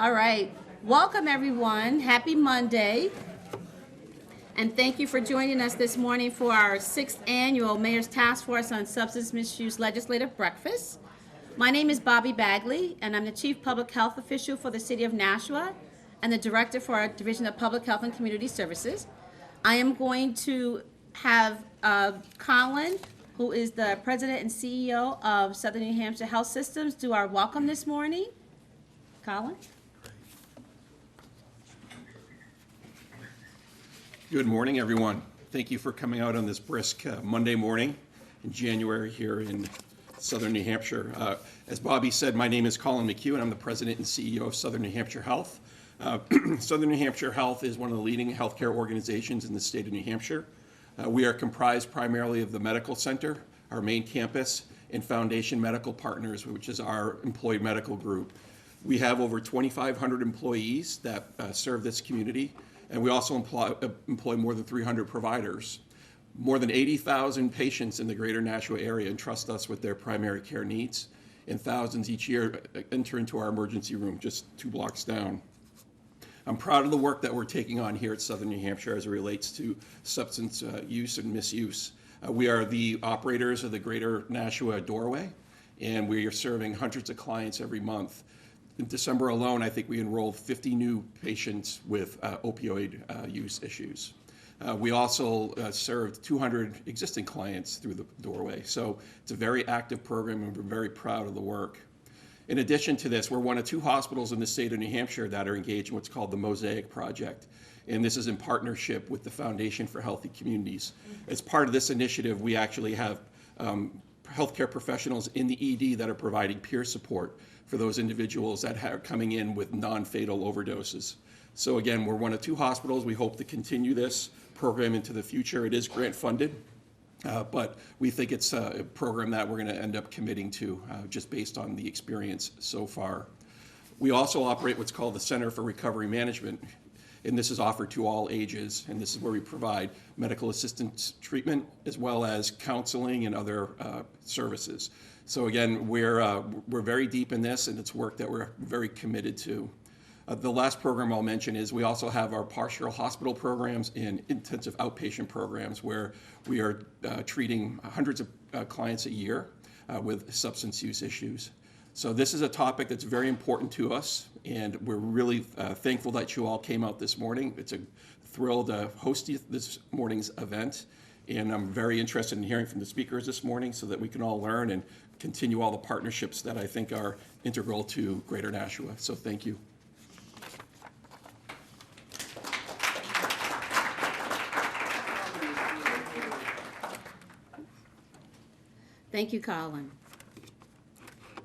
All right. Welcome, everyone. Happy Monday. And thank you for joining us this morning for our 6th annual Mayor's Task Force on Substance Misuse Legislative Breakfast. My name is Bobby Bagley, and I'm the Chief Public Health Official for the City of Nashua and the Director for our Division of Public Health and Community Services. I am going to have Colin, who is the President and CEO of Southern New Hampshire Health Systems, do our welcome this morning. Colin? Good morning, everyone. Thank you for coming out on this brisk Monday morning in January here in Southern New Hampshire. As Bobby said, my name is Colin McHugh, and I'm the President and CEO of Southern New Hampshire Health. Southern New Hampshire Health is one of the leading healthcare organizations in the state of New Hampshire. We are comprised primarily of the medical center, our main campus, and Foundation Medical Partners, which is our employed medical group. We have over 2,500 employees that serve this community, and we also employ more than 300 providers. More than 80,000 patients in the greater Nashua area entrust us with their primary care needs, and thousands each year enter into our emergency room just 2 blocks down. I'm proud of the work that we're taking on here at Southern New Hampshire as it relates to substance use and misuse. We are the operators of the Greater Nashua Doorway, and we are serving hundreds of clients every month. In December alone, I think we enrolled 50 new patients with opioid use issues. We also served 200 existing clients through the doorway. So it's a very active program, and we're very proud of the work. In addition to this, we're one of 2 hospitals in the state of New Hampshire that are engaged in what's called the Mosaic Project. And this is in partnership with the Foundation for Healthy Communities. As part of this initiative, we actually have healthcare professionals in the ED that are providing peer support for those individuals that are coming in with non-fatal overdoses. So again, we're one of 2 hospitals. We hope to continue this program into the future. It is grant funded, but we think it's a program that we're going to end up committing to just based on the experience so far. We also operate what's called the Center for Recovery Management, and this is offered to all ages, and this is where we provide medical assistance treatment as well as counseling and other services. So again, we're very deep in this, and it's work that we're very committed to. The last program I'll mention is we also have our partial hospital programs and intensive outpatient programs where we are treating hundreds of clients a year with substance use issues. So this is a topic that's very important to us, and we're really thankful that you all came out this morning. It's a thrill to host this morning's event, and I'm very interested in hearing from the speakers this morning so that we can all learn and continue all the partnerships that I think are integral to Greater Nashua. So thank you. Thank you, Colin.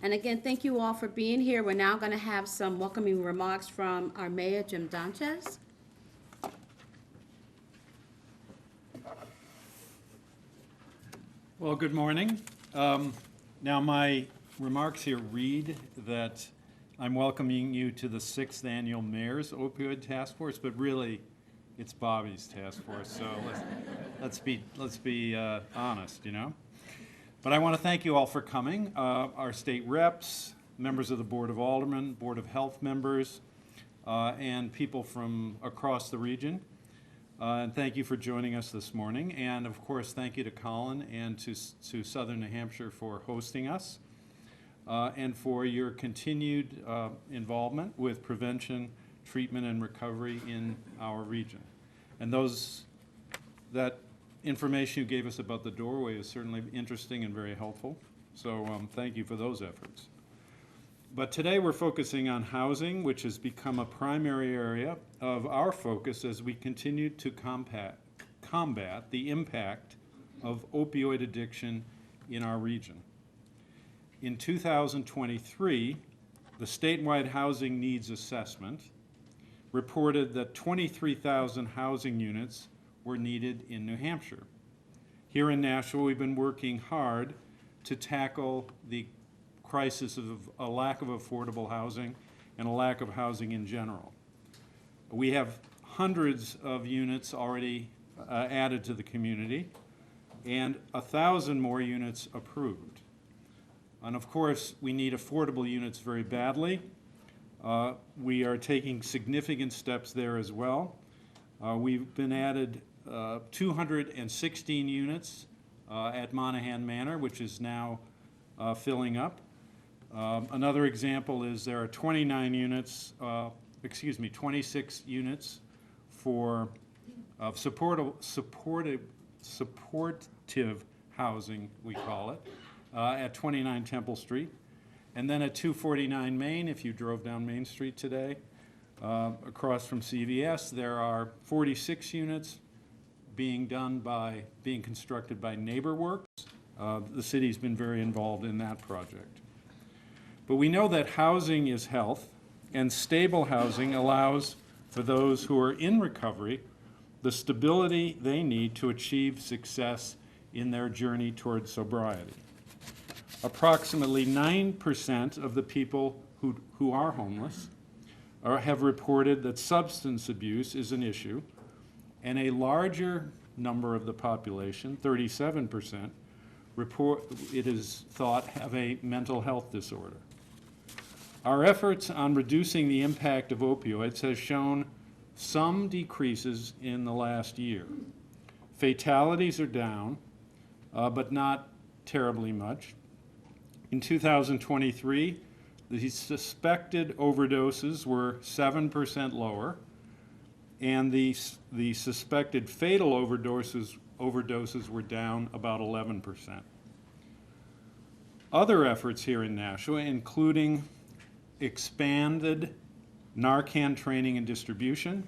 And again, thank you all for being here. We're now going to have some welcoming remarks from our Mayor, Jim Donchez. Well, good morning. Now, my remarks here read that I'm welcoming you to the 6th Annual Mayor's Opioid Task Force, but really, it's Bobby's task force, so let's be honest, you know? But I want to thank you all for coming, our state reps, members of the Board of Aldermen, Board of Health members, and people from across the region. And thank you for joining us this morning. And of course, thank you to Colin and to Southern New Hampshire for hosting us and for your continued involvement with prevention, treatment, and recovery in our region. And that information you gave us about the doorway is certainly interesting and very helpful. So thank you for those efforts. But today we're focusing on housing, which has become a primary area of our focus as we continue to combat the impact of opioid addiction in our region. In 2023, the statewide housing needs assessment reported that 23,000 housing units were needed in New Hampshire. Here in Nashua, we've been working hard to tackle the crisis of a lack of affordable housing and a lack of housing in general. We have hundreds of units already added to the community and 1,000 more units approved. And of course, we need affordable units very badly. We are taking significant steps there as well. We've been added 216 units at Monahan Manor, which is now filling up. Another example is there are 26 units for supportive housing, we call it, at 29 Temple Street. And then at 249 Main, if you drove down Main Street today, across from CVS, there are 46 units being constructed by NeighborWorks. The city's been very involved in that project. But we know that housing is health, and stable housing allows for those who are in recovery the stability they need to achieve success in their journey toward sobriety. Approximately 9% of the people who are homeless have reported that substance abuse is an issue, and a larger number of the population, 37%, it is thought have a mental health disorder. Our efforts on reducing the impact of opioids has shown some decreases in the last year. Fatalities are down, but not terribly much. In 2023, the suspected overdoses were 7% lower, and the suspected fatal overdoses were down about 11%. Other efforts here in Nashua, including expanded Narcan training and distribution.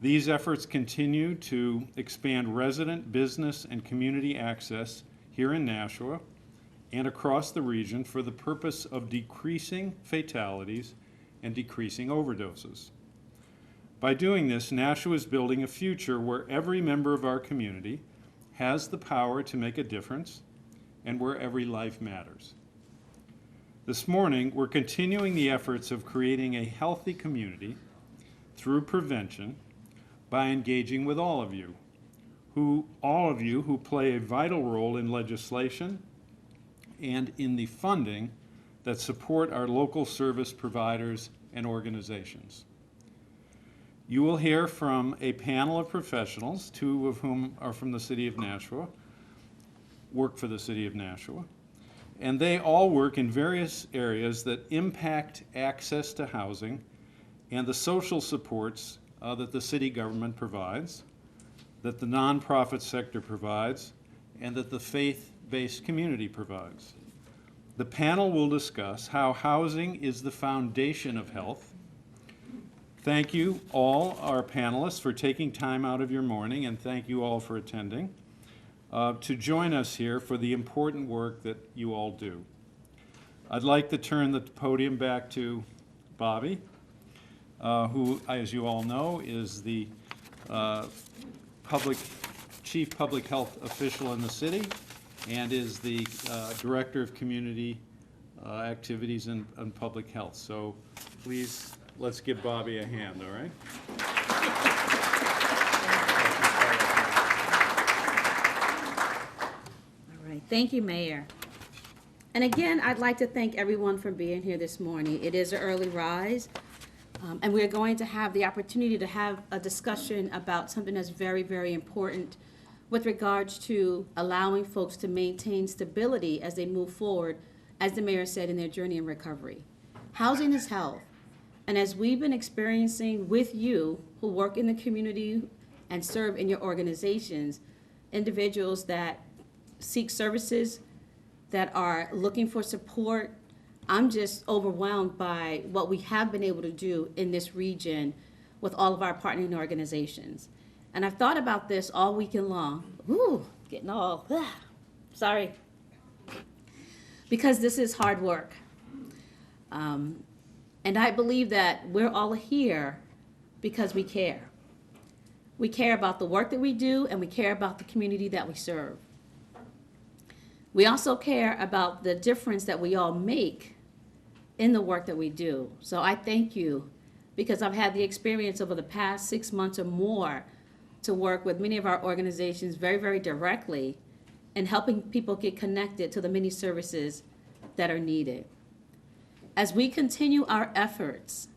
These efforts continue to expand resident, business, and community access here in Nashua and across the region for the purpose of decreasing fatalities and decreasing overdoses. By doing this, Nashua is building a future where every member of our community has the power to make a difference and where every life matters. This morning, we're continuing the efforts of creating a healthy community through prevention by engaging with all of you who play a vital role in legislation and in the funding that support our local service providers and organizations. You will hear from a panel of professionals, 2 of whom are from the City of Nashua, work for the City of Nashua, and they all work in various areas that impact access to housing and the social supports that the city government provides, that the nonprofit sector provides, and that the faith-based community provides. The panel will discuss how housing is the foundation of health. Thank you all our panelists for taking time out of your morning, and thank you all for attending. To join us here for the important work that you all do. I'd like to turn the podium back to Bobby, who, as you all know, is the chief public health official in the city and is the director of community activities and public health. So please, let's give Bobby a hand, all right? Thank you, Mayor. And again, I'd like to thank everyone for being here this morning. It is an early rise, and we're going to have the opportunity to have a discussion about something that's very, very important with regards to allowing folks to maintain stability as they move forward, as the mayor said, in their journey in recovery. Housing is health, and as we've been experiencing with you who work in the community and serve in your organizations, individuals that seek services, that are looking for support, I'm just overwhelmed by what we have been able to do in this region with all of our partnering organizations. And I've thought about this all weekend long. Ooh, getting all, sorry. Because this is hard work. And I believe that we're all here because we care. We care about the work that we do, and we care about the community that we serve. We also care about the difference that we all make in the work that we do. So I thank you, because I've had the experience over the past 6 months or more to work with many of our organizations very, very directly in helping people get connected to the many services that are needed. As we continue our efforts,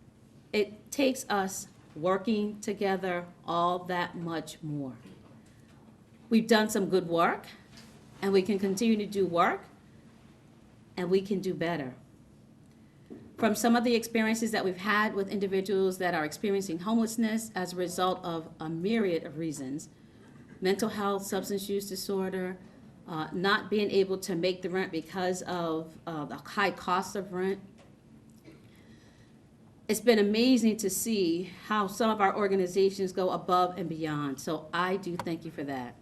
it takes us working together all that much more. We've done some good work, and we can continue to do work, and we can do better. From some of the experiences that we've had with individuals that are experiencing homelessness as a result of a myriad of reasons, mental health, substance use disorder, not being able to make the rent because of the high cost of rent. It's been amazing to see how some of our organizations go above and beyond. So I do thank you for that.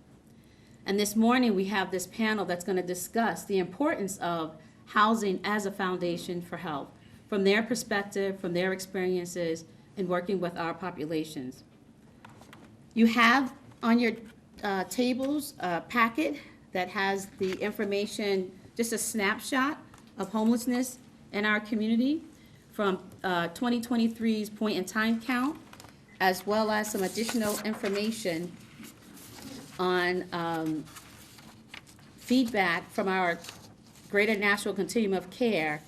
And this morning we have this panel that's going to discuss the importance of housing as a foundation for health, from their perspective, from their experiences in working with our populations. You have on your tables a packet that has the information, just a snapshot of homelessness in our community from 2023's point in time count, as well as some additional information on feedback from our Greater Nashville Continuum of Care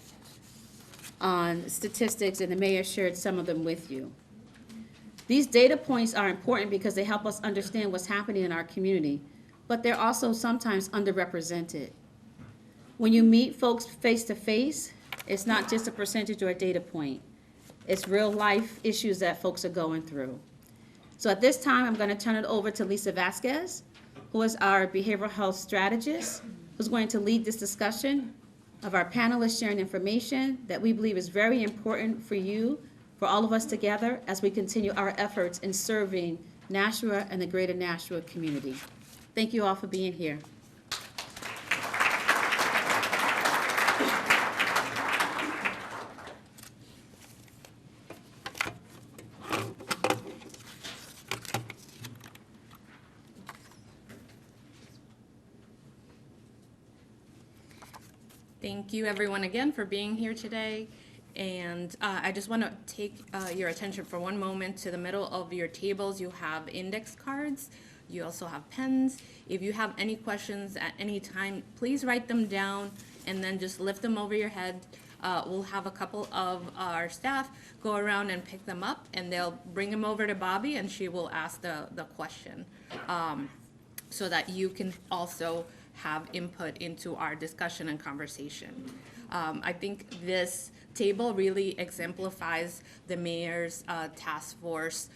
on statistics, and the mayor shared some of them with you. These data points are important because they help us understand what's happening in our community, but they're also sometimes underrepresented. When you meet folks face to face, it's not just a percentage or a data point. It's real life issues that folks are going through. So at this time, I'm going to turn it over to Lisa Vasquez, who is our behavioral health strategist, who's going to lead this discussion of our panelists sharing information that we believe is very important for you, for all of us together, as we continue our efforts in serving Nashua and the greater Nashua community. Thank you all for being here. Thank you everyone again for being here today. And I just want to take your attention for one moment to the middle of your tables. You have index cards. You also have pens. If you have any questions at any time, please write them down and then just lift them over your head. We'll have a couple of our staff go around and pick them up, and they'll bring them over to Bobby, and she will ask the question so that you can also have input into our discussion and conversation. I think this table really exemplifies the mayor's task force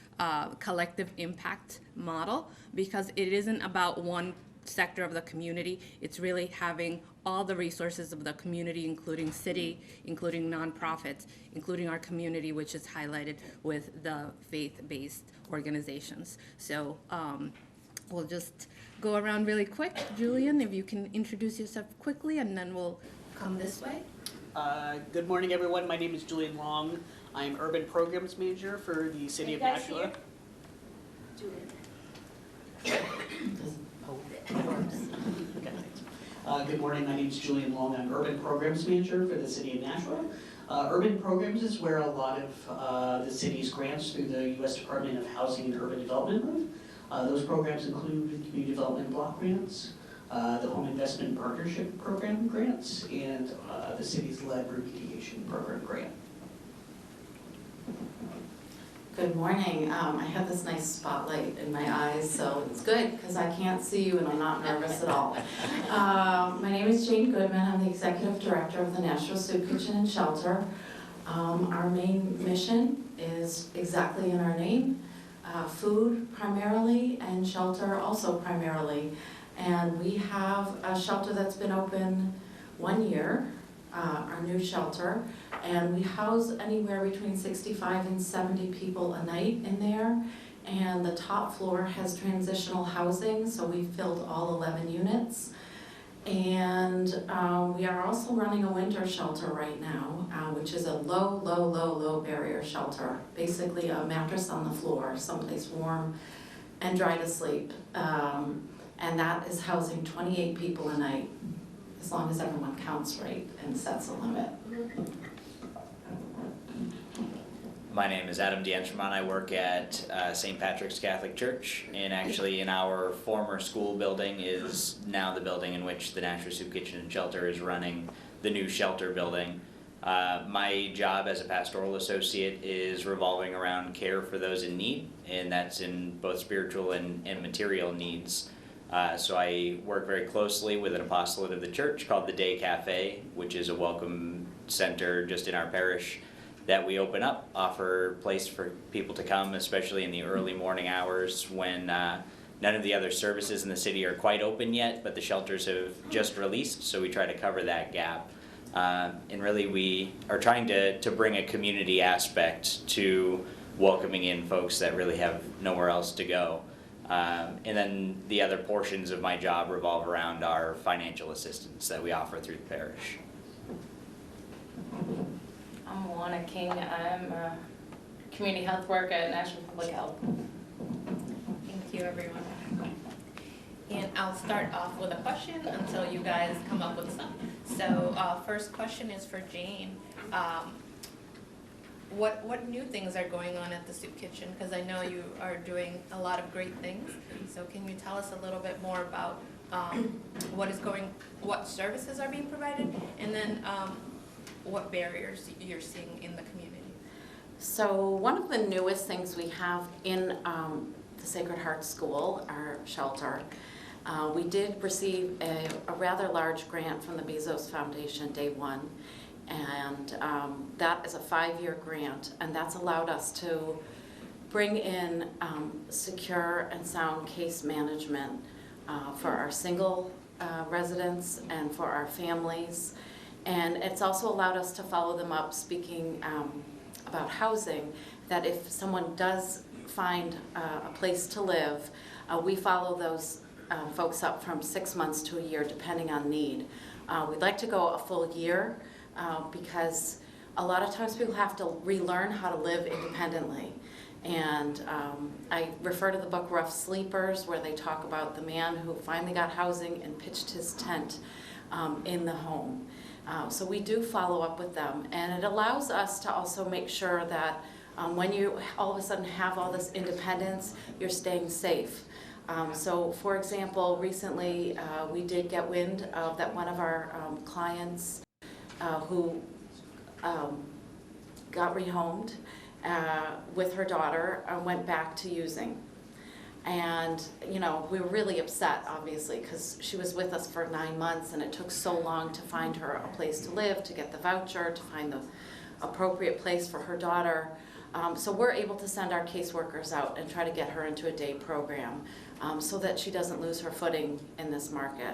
collective impact model, because it isn't about one sector of the community. It's really having all the resources of the community, including city, including nonprofits, including our community, which is highlighted with the faith-based organizations. So we'll just go around really quick. Julian, if you can introduce yourself quickly, and then we'll come this way. Good morning, everyone. My name is Julian Long. I'm Urban Programs Manager for the City of Nashua. Good morning. My name is Julian Long. I'm Urban Programs Manager for the City of Nashua. Urban Programs is where a lot of the city's grants through the U.S. Department of Housing and Urban Development live. Those programs include community development block grants, the Home Investment Partnership Program grants, and the city's lead remediation program grant. Good morning. I have this nice spotlight in my eyes, so it's good because I can't see you and I'm not nervous at all. My name is Jane Goodman. I'm the Executive Director of the Nashua Soup Kitchen and Shelter. Our main mission is exactly in our name, food primarily and shelter also primarily. And we have a shelter that's been open 1 year, our new shelter, and we house anywhere between 65 and 70 people a night in there. And the top floor has transitional housing, so we filled all 11 units. And we are also running a winter shelter right now, which is a low barrier shelter. Basically a mattress on the floor, someplace warm and dry to sleep. And that is housing 28 people a night, as long as everyone counts right and sets a limit. My name is Adam D'Entremont. I work at St. Patrick's Catholic Church, and actually in our former school building is now the building in which the Nashua Soup Kitchen and Shelter is running the new shelter building. My job as a pastoral associate is revolving around care for those in need, and that's in both spiritual and material needs. So I work very closely with an apostolate of the church called the Day Cafe, which is a welcome center just in our parish that we open up, offer a place for people to come, especially in the early morning hours when none of the other services in the city are quite open yet, but the shelters have just released, so we try to cover that gap. And really we are trying to bring a community aspect to welcoming in folks that really have nowhere else to go. And then the other portions of my job revolve around our financial assistance that we offer through the parish. I'm Juana King. I'm a community health worker at National Public Health. Thank you, everyone. And I'll start off with a question until you guys come up with some. So first question is for Jane. What new things are going on at the soup kitchen? Because I know you are doing a lot of great things. So can you tell us a little bit more about what services are being provided, and then what barriers you're seeing in the community? So one of the newest things we have in the Sacred Heart School, our shelter, we did receive a rather large grant from the Bezos Foundation day one, and that is a 5-year grant, and that's allowed us to bring in secure and sound case management for our single residents and for our families. And it's also allowed us to follow them up, speaking about housing, that if someone does find a place to live, we follow those folks up from 6 months to a year, depending on need. We'd like to go a full year because a lot of times people have to relearn how to live independently. And I refer to the book Rough Sleepers, where they talk about the man who finally got housing and pitched his tent in the home. So we do follow up with them, and it allows us to also make sure that when you all of a sudden have all this independence, you're staying safe. So for example, recently we did get wind of that one of our clients who got rehomed with her daughter went back to using. And, you know, we were really upset, obviously, because she was with us for 9 months, and it took so long to find her a place to live, to get the voucher, to find the appropriate place for her daughter. So we're able to send our caseworkers out and try to get her into a day program so that she doesn't lose her footing in this market.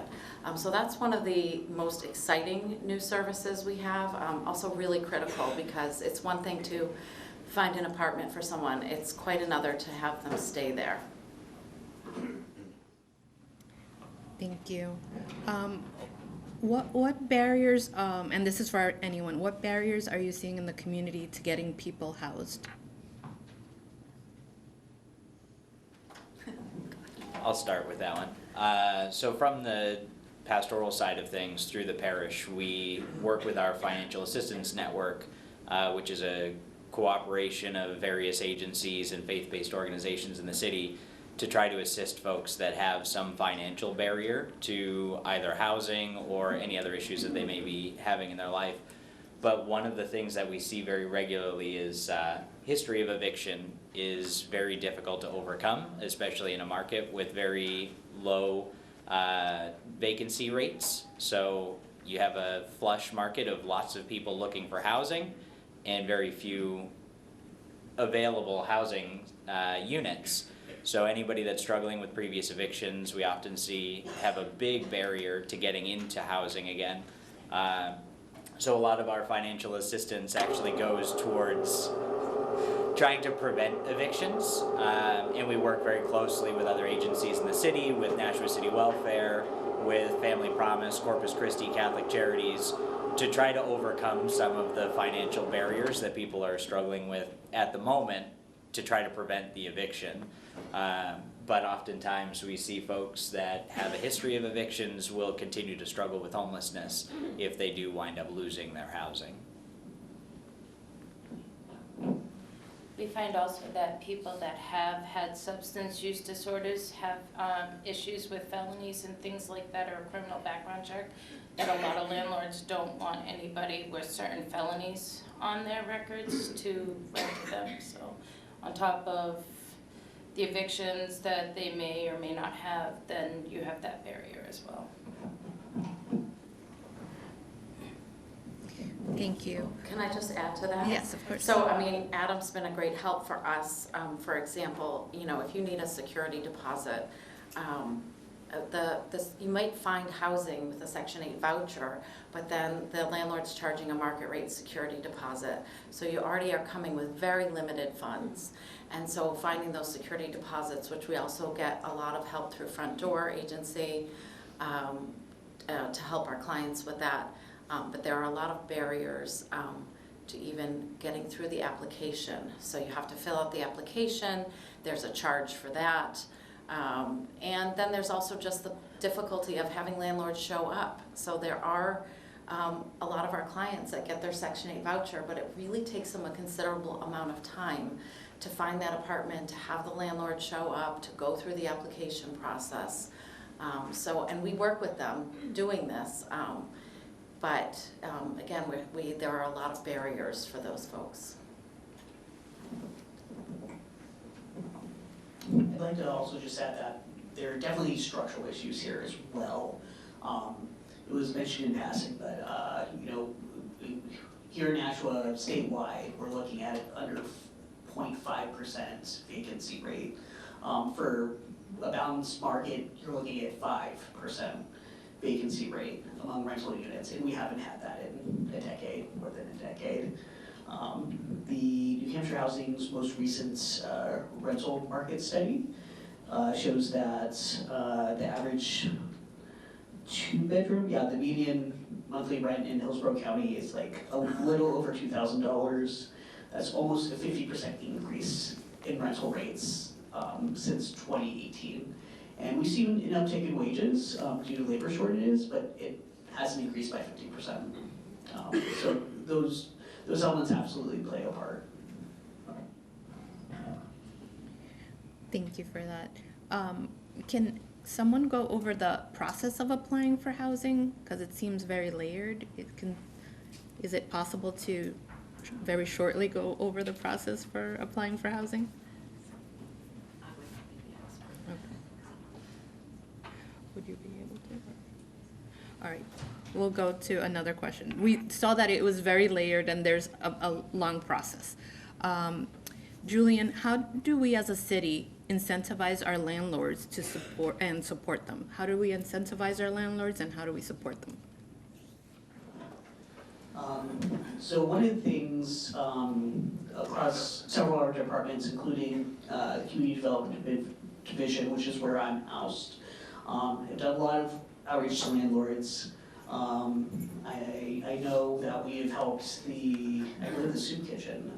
So that's one of the most exciting new services we have, also really critical, because it's one thing to find an apartment for someone, it's quite another to have them stay there. Thank you. What barriers, and this is for anyone, what barriers are you seeing in the community to getting people housed? I'll start with that one. So from the pastoral side of things, through the parish, we work with our financial assistance network, which is a cooperation of various agencies and faith-based organizations in the city to try to assist folks that have some financial barrier to either housing or any other issues that they may be having in their life. But one of the things that we see very regularly is history of eviction is very difficult to overcome, especially in a market with very low vacancy rates. So you have a flush market of lots of people looking for housing and very few available housing units. So anybody that's struggling with previous evictions, we often see have a big barrier to getting into housing again. So a lot of our financial assistance actually goes towards trying to prevent evictions, and we work very closely with other agencies in the city, with Nashua City Welfare, with Family Promise, Corpus Christi Catholic Charities, to try to overcome some of the financial barriers that people are struggling with at the moment to try to prevent the eviction. But oftentimes we see folks that have a history of evictions will continue to struggle with homelessness if they do wind up losing their housing. We find also that people that have had substance use disorders have issues with felonies and things like that, or a criminal background check. that a lot of landlords don't want anybody with certain felonies on their records to rent to them. So on top of the evictions that they may or may not have, then you have that barrier as well. Thank you. Can I just add to that? Yes, of course. So, I mean, Adam's been a great help for us. For example, you know, if you need a security deposit, you might find housing with a Section 8 voucher, but then the landlord's charging a market rate security deposit. So you already are coming with very limited funds. And so finding those security deposits, which we also get a lot of help through Front Door Agency to help our clients with that. But there are a lot of barriers to even getting through the application. So you have to fill out the application, there's a charge for that. And then there's also just the difficulty of having landlords show up. So there are a lot of our clients that get their Section 8 voucher, but it really takes them a considerable amount of time to find that apartment, to have the landlord show up, to go through the application process. And we work with them doing this. But again, there are a lot of barriers for those folks. I'd like to also just add that there are definitely structural issues here as well. It was mentioned in passing, but you know, here in Nashua, statewide, we're looking at under 0.5% vacancy rate. For a balanced market, you're looking at 5% vacancy rate among rental units, and we haven't had that in a decade, more than a decade. The New Hampshire Housing's most recent rental market study shows that the average two-bedroom, the median monthly rent in Hillsborough County is like a little over $2,000. That's almost a 50% increase in rental rates since 2018. And we've seen an uptick in wages due to labor shortages, but it hasn't increased by 50%. So those elements absolutely play a part. Thank you for that. Can someone go over the process of applying for housing? Because it seems very layered. Is it possible to very shortly go over the process for applying for housing? Would you be able to? All right, we'll go to another question. We saw that it was very layered and there's a long process. Julian, how do we as a city incentivize our landlords to support them? How do we incentivize our landlords and how do we support them? So one of the things across several of our departments, including the Community Development Division, which is where I'm housed, have done a lot of outreach to landlords. I know that we have helped I live the soup kitchen,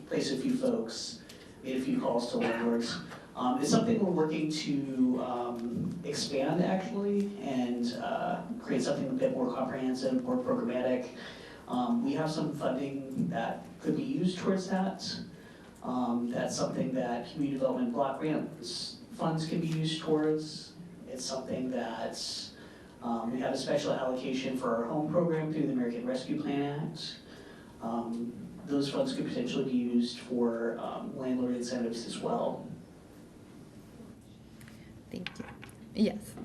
place a few folks, made a few calls to landlords. It's something we're working to expand actually, and create something a bit more comprehensive, more programmatic. We have some funding that could be used towards that. That's something that Community Development Block Grant funds can be used towards. It's something that we have a special allocation for our home program through the American Rescue Plan Act. Those funds could potentially be used for landlord incentives as well. Thank you. Yes.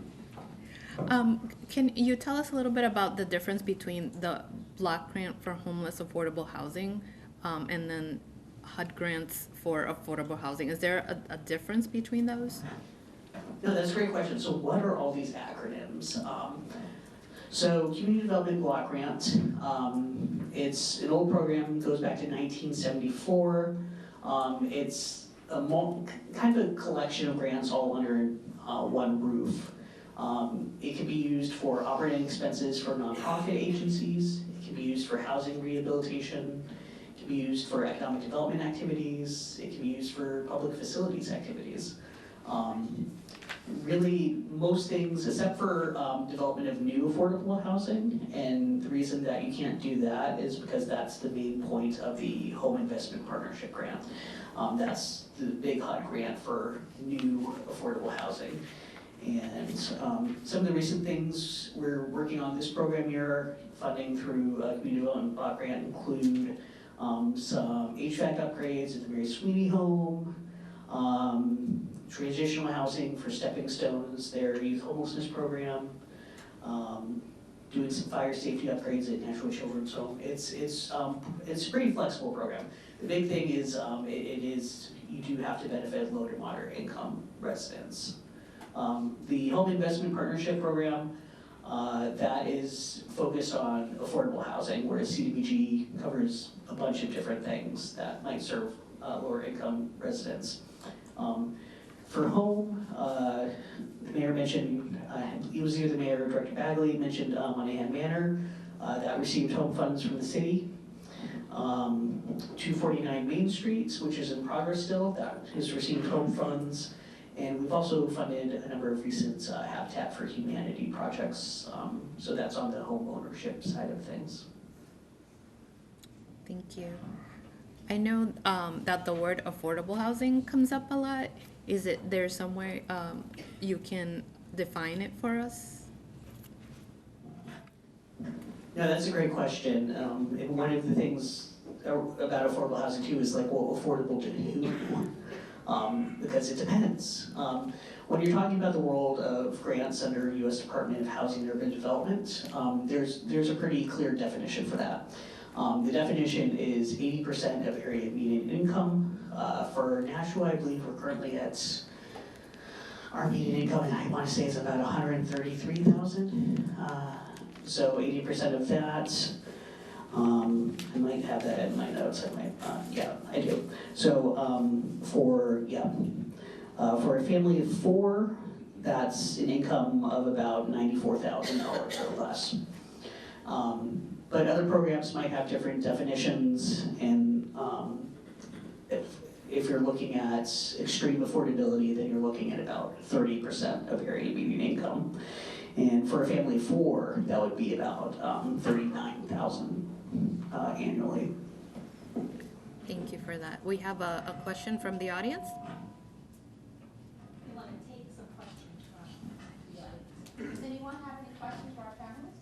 Can you tell us a little bit about the difference between the block grant for homeless affordable housing and then HUD grants for affordable housing? Is there a difference between those? No, that's a great question. So what are all these acronyms? So Community Development Block Grant, it's an old program, goes back to 1974. It's a kind of a collection of grants all under one roof. It can be used for operating expenses for nonprofit agencies. It can be used for housing rehabilitation. It can be used for economic development activities. It can be used for public facilities activities. Really, most things, except for development of new affordable housing, and the reason that you can't do that is because that's the main point of the Home Investment Partnership Grant. That's the big HUD grant for new affordable housing. And some of the recent things we're working on this program year, funding through Community Development Block Grant, include some HVAC upgrades at the Mary Sweeney home, transitional housing for Stepping Stones, their youth homelessness program, doing some fire safety upgrades at Nashua Children's Home. It's a pretty flexible program. The big thing is you do have to benefit low to moderate income residents. The Home Investment Partnership Program, that is focused on affordable housing, whereas CDBG covers a bunch of different things that might serve lower income residents. For home, the mayor mentioned, it was either the mayor or Director Bagley mentioned Monahan Manor, that received home funds from the city. 249 Main Street, which is in progress still, that has received home funds. And we've also funded a number of recent Habitat for Humanity projects, so that's on the home ownership side of things. Thank you. I know that the word affordable housing comes up a lot. Is it there somewhere you can define it for us? No, that's a great question. And one of the things about affordable housing too is like, well, affordable to who? Because it depends. When you're talking about the world of grants under U.S. Department of Housing and Urban Development, there's a pretty clear definition for that. The definition is 80% of area median income. For Nashua, I believe we're currently at our median income, and I want to say it's about 133,000. So 80% of that. I might have that in my notes. I might, yeah, I do. So for a family of 4, that's an income of about $94,000 or less. But other programs might have different definitions, and if you're looking at extreme affordability, then you're looking at about 30% of area median income. And for a family of 4, that would be about $39,000 annually. Thank you for that. We have a question from the audience. We want to take some questions from the audience. Does anyone have any questions for our panelists?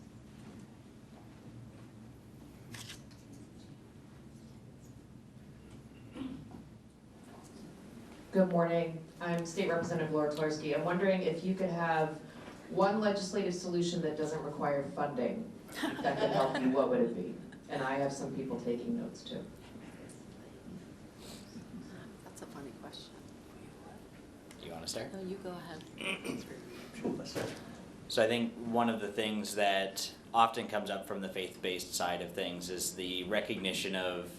Good morning. I'm State Representative Laura Tlarsky. I'm wondering if you could have one legislative solution that doesn't require funding that could help you, what would it be? And I have some people taking notes too. That's a funny question. Do you want to start? No, you go ahead. So I think one of the things that often comes up from the faith-based side of things is the recognition of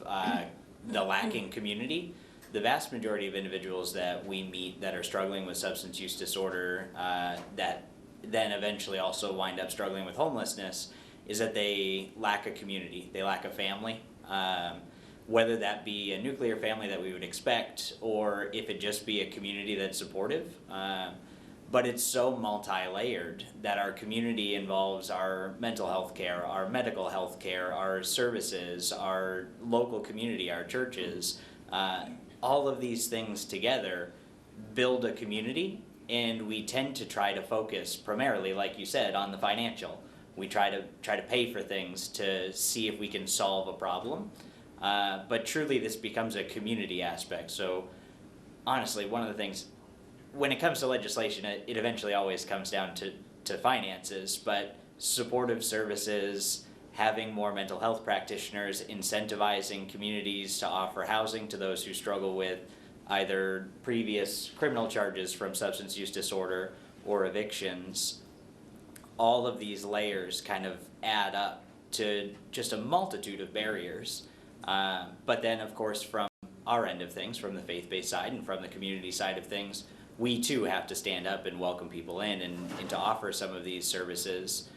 the lacking community. The vast majority of individuals that we meet that are struggling with substance use disorder, that then eventually also wind up struggling with homelessness, is that they lack a community, they lack a family. Whether that be a nuclear family that we would expect, or if it just be a community that's supportive. But it's so multi-layered that our community involves our mental health care, our medical health care, our services, our local community, our churches. All of these things together build a community, and we tend to try to focus primarily, like you said, on the financial. We try to pay for things to see if we can solve a problem. But truly this becomes a community aspect. So honestly, one of the things, when it comes to legislation, it eventually always comes down to finances, but supportive services, having more mental health practitioners, incentivizing communities to offer housing to those who struggle with either previous criminal charges from substance use disorder or evictions. All of these layers kind of add up to just a multitude of barriers. But then, of course, from our end of things, from the faith-based side and from the community side of things, we too have to stand up and welcome people in and to offer some of these services,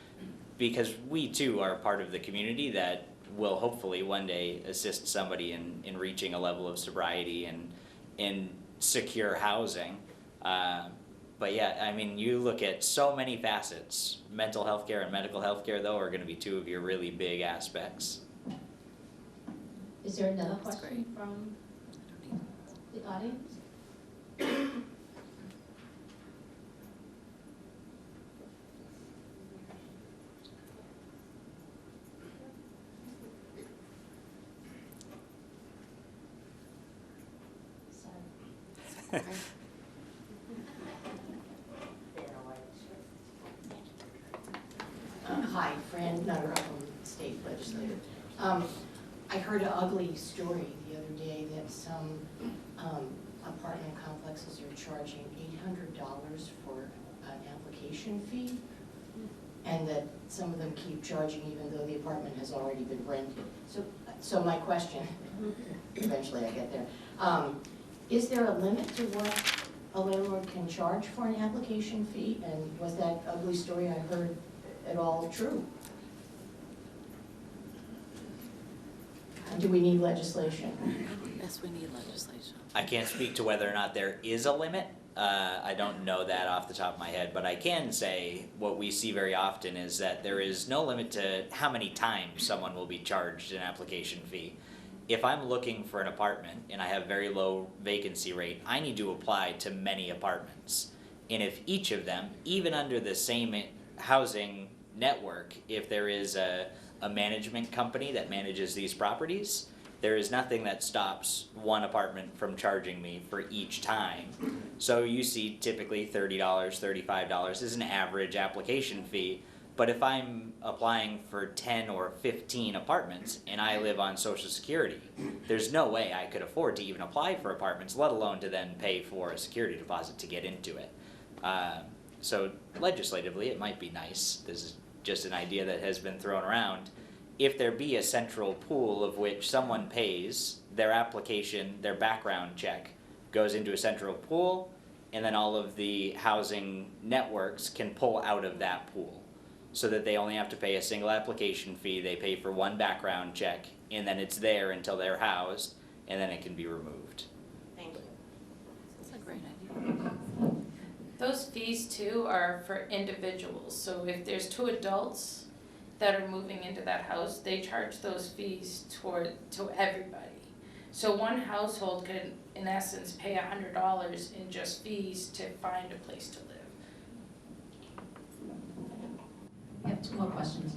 because we too are part of the community that will hopefully one day assist somebody in reaching a level of sobriety and in secure housing. But yeah, I mean, you look at so many facets. Mental health care and medical health care, though, are going to be two of your really big aspects. Is there another question from the audience? Hi, Fran Nutter, State Legislator. I heard an ugly story the other day that some apartment complexes are charging $800 for an application fee, and that some of them keep charging even though the apartment has already been rented. So my question, eventually I get there, is there a limit to what a landlord can charge for an application fee? And was that ugly story I heard at all true? Do we need legislation? Yes, we need legislation. I can't speak to whether or not there is a limit. I don't know that off the top of my head, but I can say what we see very often is that there is no limit to how many times someone will be charged an application fee. If I'm looking for an apartment and I have very low vacancy rate, I need to apply to many apartments. And if each of them, even under the same housing network, if there is a management company that manages these properties, there is nothing that stops one apartment from charging me for each time. So you see typically $30, $35 is an average application fee. But if I'm applying for 10 or 15 apartments and I live on Social Security, there's no way I could afford to even apply for apartments, let alone to then pay for a security deposit to get into it. So legislatively, it might be nice. This is just an idea that has been thrown around. If there be a central pool of which someone pays, their application, their background check goes into a central pool, and then all of the housing networks can pull out of that pool, so that they only have to pay a single application fee, they pay for one background check, and then it's there until they're housed, and then it can be removed. Thank you. That's a great idea. Those fees too are for individuals, so if there's two adults that are moving into that house, they charge those fees to everybody. So one household could, in essence, pay $100 in just fees to find a place to live. I have two more questions.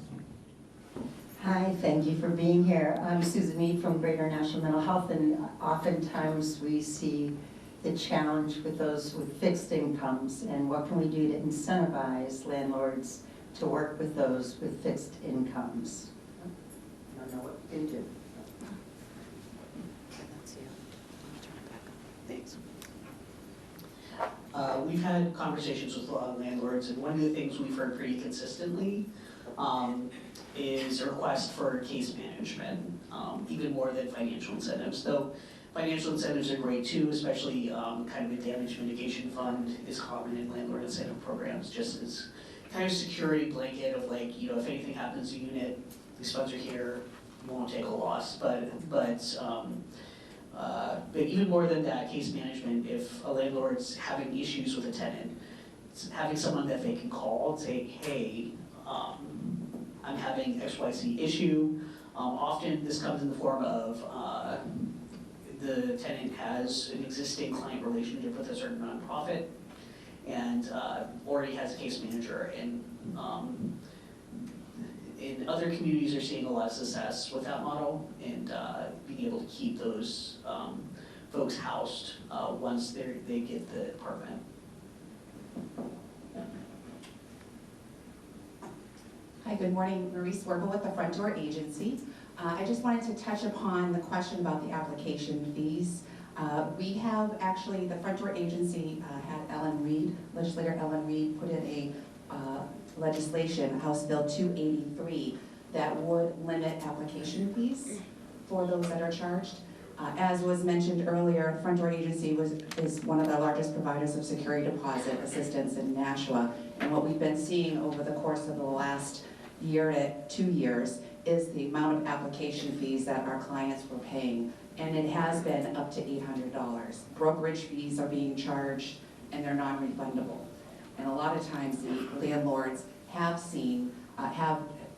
Hi, thank you for being here. I'm Susan Mead from Greater National Mental Health, and oftentimes we see the challenge with those with fixed incomes, and what can we do to incentivize landlords to work with those with fixed incomes? I don't know what we can do. That's you. I'll turn it back on. Thanks. We've had conversations with landlords, and one of the things we've heard pretty consistently is a request for case management, even more than financial incentives. Though financial incentives are great too, especially kind of a damage mitigation fund is common in landlord incentive programs, just as kind of security blanket of like, you know, if anything happens to the unit, these funds are here, you won't take a loss. But even more than that, case management, if a landlord's having issues with a tenant, having someone that they can call and say, hey, I'm having XYZ issue. Often this comes in the form of the tenant has an existing client relationship with a certain nonprofit and already has a case manager. And in other communities are seeing a lot of success with that model and being able to keep those folks housed once they get the apartment. Hi, good morning. Marie Swerble with the Front Door Agency. I just wanted to touch upon the question about the application fees. We have actually, the Front Door Agency had Ellen Reed, legislator Ellen Reed, put in a legislation, House Bill 283, that would limit application fees for those that are charged. As was mentioned earlier, Front Door Agency is one of the largest providers of security deposit assistance in Nashua. And what we've been seeing over the course of the last year to 2 years is the amount of application fees that our clients were paying. And it has been up to $800. Brokerage fees are being charged and they're non-refundable. And a lot of times the landlords have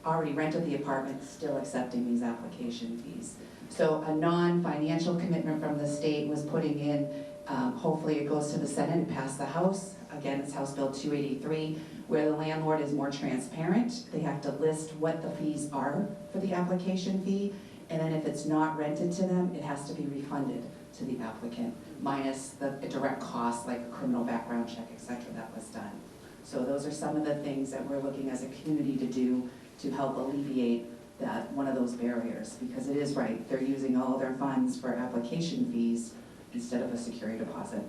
already rented the apartment, still accepting these application fees. So a non-financial commitment from the state was putting in, hopefully it goes to the Senate and pass the House. Again, it's House Bill 283, where the landlord is more transparent. They have to list what the fees are for the application fee, and then if it's not rented to them, it has to be refunded. to the applicant, minus the direct costs like a criminal background check, et cetera, that was done. So those are some of the things that we're looking as a community to do to help alleviate that, one of those barriers, because it is right, they're using all of their funds for application fees instead of a security deposit.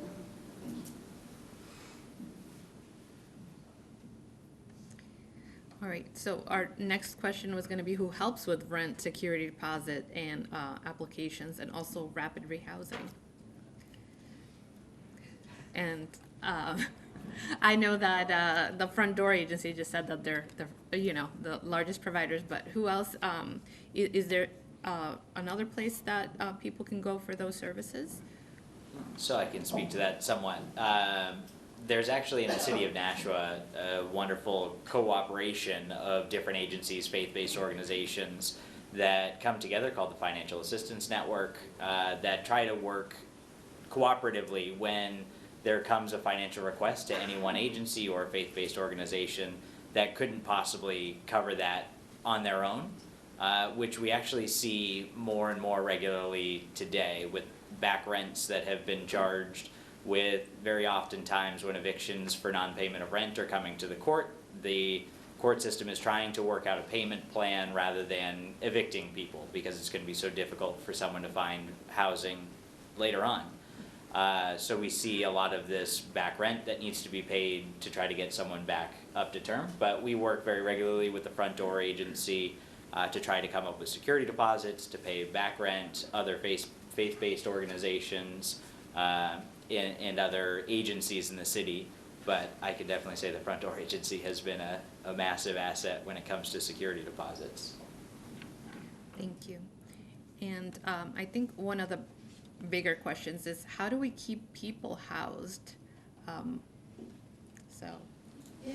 All right, so our next question was gonna be who helps with rent, security deposit, and applications, and also rapid rehousing. And I know that the front door agency just said that they're the largest providers, but who else? Is there another place that people can go for those services? So I can speak to that somewhat. There's actually in the city of Nashua a wonderful cooperation of different agencies, faith-based organizations that come together called the Financial Assistance Network that try to work cooperatively when there comes a financial request to any one agency or a faith-based organization that couldn't possibly cover that on their own, which we actually see more and more regularly today with back rents that have been charged, with very often times when evictions for non-payment of rent are coming to the court system is trying to work out a payment plan rather than evicting people because it's going to be so difficult for someone to find housing later on. So we see a lot of this back rent that needs to be paid to try to get someone back up to term, but we work very regularly with the front door agency to try to come up with security deposits, to pay back rent, other faith-based organizations, and other agencies in the city. But I could definitely say the front door agency has been a massive asset when it comes to security deposits. Thank you. And I think one of the bigger questions is how do we keep people housed? Yeah,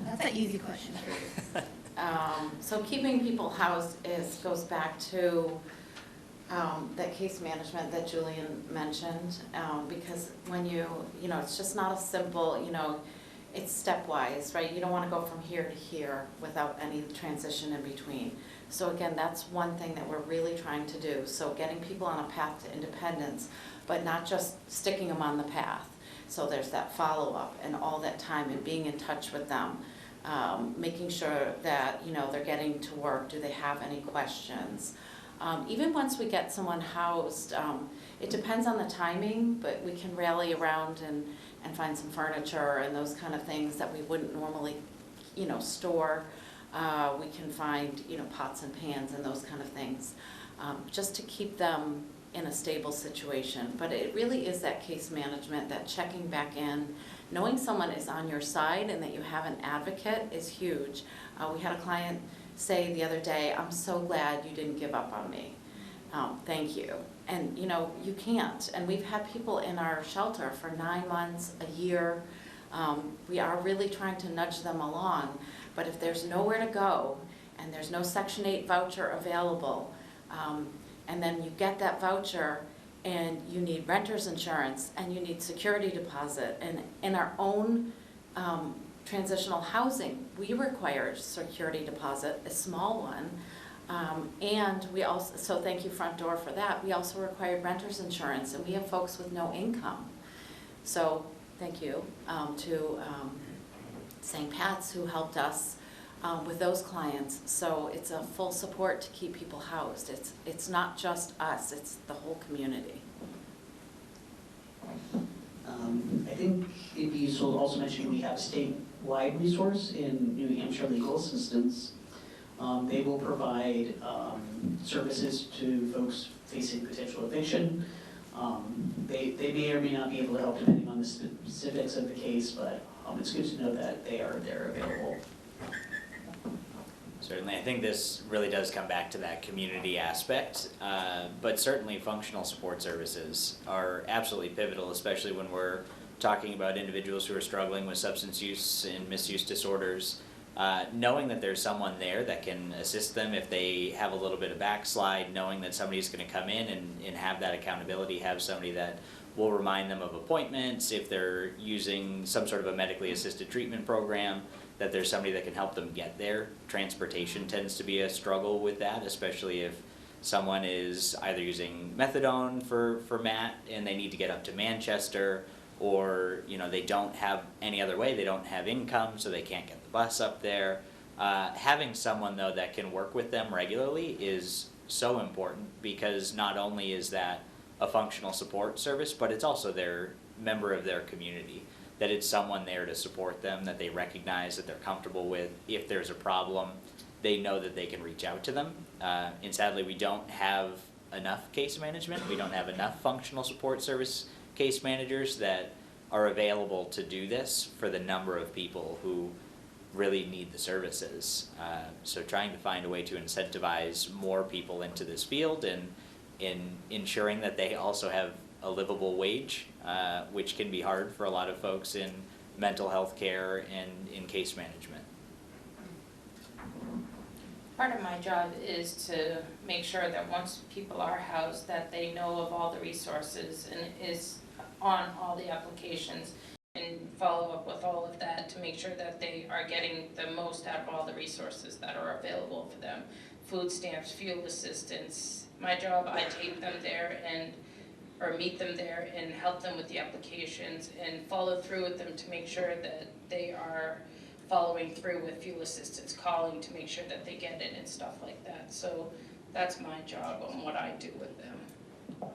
that's an easy question for you. So keeping people housed goes back to that case management that Julian mentioned, because when it's just not a simple, it's stepwise, right? You don't want to go from here to here without any transition in between. So again, that's one thing that we're really trying to do. So getting people on a path to independence, but not just sticking them on the path. So there's that follow-up and all that time and being in touch with them, making sure that, they're getting to work. Do they have any questions? Even once we get someone housed, it depends on the timing, but we can rally around and find some furniture and those kind of things that we wouldn't normally, store. We can find, pots and pans and those kind of things, just to keep them in a stable situation. But it really is that case management, that checking back in, knowing someone is on your side and that you have an advocate is huge. We had a client say the other day, "I'm so glad you didn't give up on me. Thank you." And you can't. And we've had people in our shelter for 9 months, a year. We are really trying to nudge them along. But if there's nowhere to go and there's no Section 8 voucher available, and then you get that voucher and you need renter's insurance and you need security deposit, and in our own transitional housing, we require security deposit, a small one, and we also, so thank you Front Door for that, we also required renter's insurance, and we have folks with no income. So thank you to St. Pat's who helped us with those clients. So it's a full support to keep people housed. It's not just us, it's the whole community. I think it'd be useful to also mention we have a statewide resource in New Hampshire Legal Assistance. They will provide services to folks facing potential eviction. They may or may not be able to help depending on the specifics of the case, but it's good to know that they're available. Certainly, I think this really does come back to that community aspect, but certainly functional support services are absolutely pivotal, especially when we're talking about individuals who are struggling with substance use and misuse disorders. Knowing that there's someone there that can assist them if they have a little bit of backslide, knowing that somebody's going to come in and have that accountability, have somebody that will remind them of appointments, if they're using some sort of a medically assisted treatment program, that there's somebody that can help them get there. Transportation tends to be a struggle with that, especially if someone is either using methadone for Matt and they need to get up to Manchester, or they don't have any other way, they don't have income, so they can't get the bus up there. Having someone though that can work with them regularly is so important, because not only is that a functional support service, but it's also their member of their community, that it's someone there to support them, that they recognize, that they're comfortable with. If there's a problem, they know that they can reach out to them. And sadly, we don't have enough case management. We don't have enough functional support service case managers that are available to do this for the number of people who really need the services. So trying to find a way to incentivize more people into this field, and in ensuring that they also have a livable wage, which can be hard for a lot of folks in mental health care and in case management. Part of my job is to make sure that once people are housed, that they know of all the resources and is on all the applications, and follow up with all of that to make sure that they are getting the most out of all the resources that are available for them. Food stamps, fuel assistance. My job, I take them there or meet them there and help them with the applications and follow through with them to make sure that they are following through with fuel assistance, calling to make sure that they get it and stuff like that. So that's my job on what I do with them.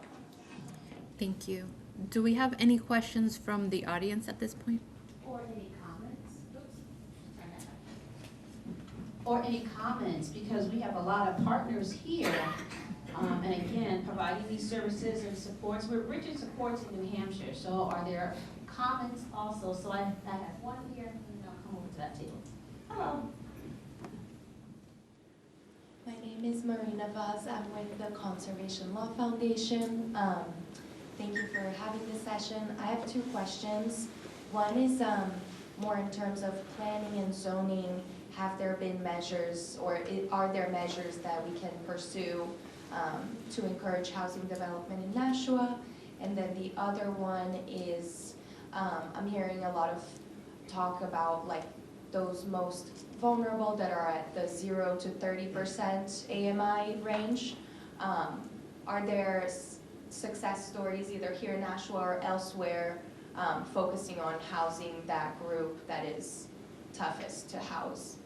Thank you. Do we have any questions from the audience at this point? Or any comments? Or any comments, because we have a lot of partners here. And again, providing these services and supports. We're rich in supports in New Hampshire, so are there comments also? So I have one here, and I'll come over to that table. Hello. My name is Marina Vaz. I'm with the Conservation Law Foundation. Thank you for having this session. I have two questions. One is more in terms of planning and zoning. Have there been measures, or are there measures that we can pursue to encourage housing development in Nashua? And then the other one is, I'm hearing a lot of talk about like those most vulnerable that are at the 0 to 30% AMI range. Are there success stories either here in Nashua or elsewhere focusing on housing that group that is toughest to house?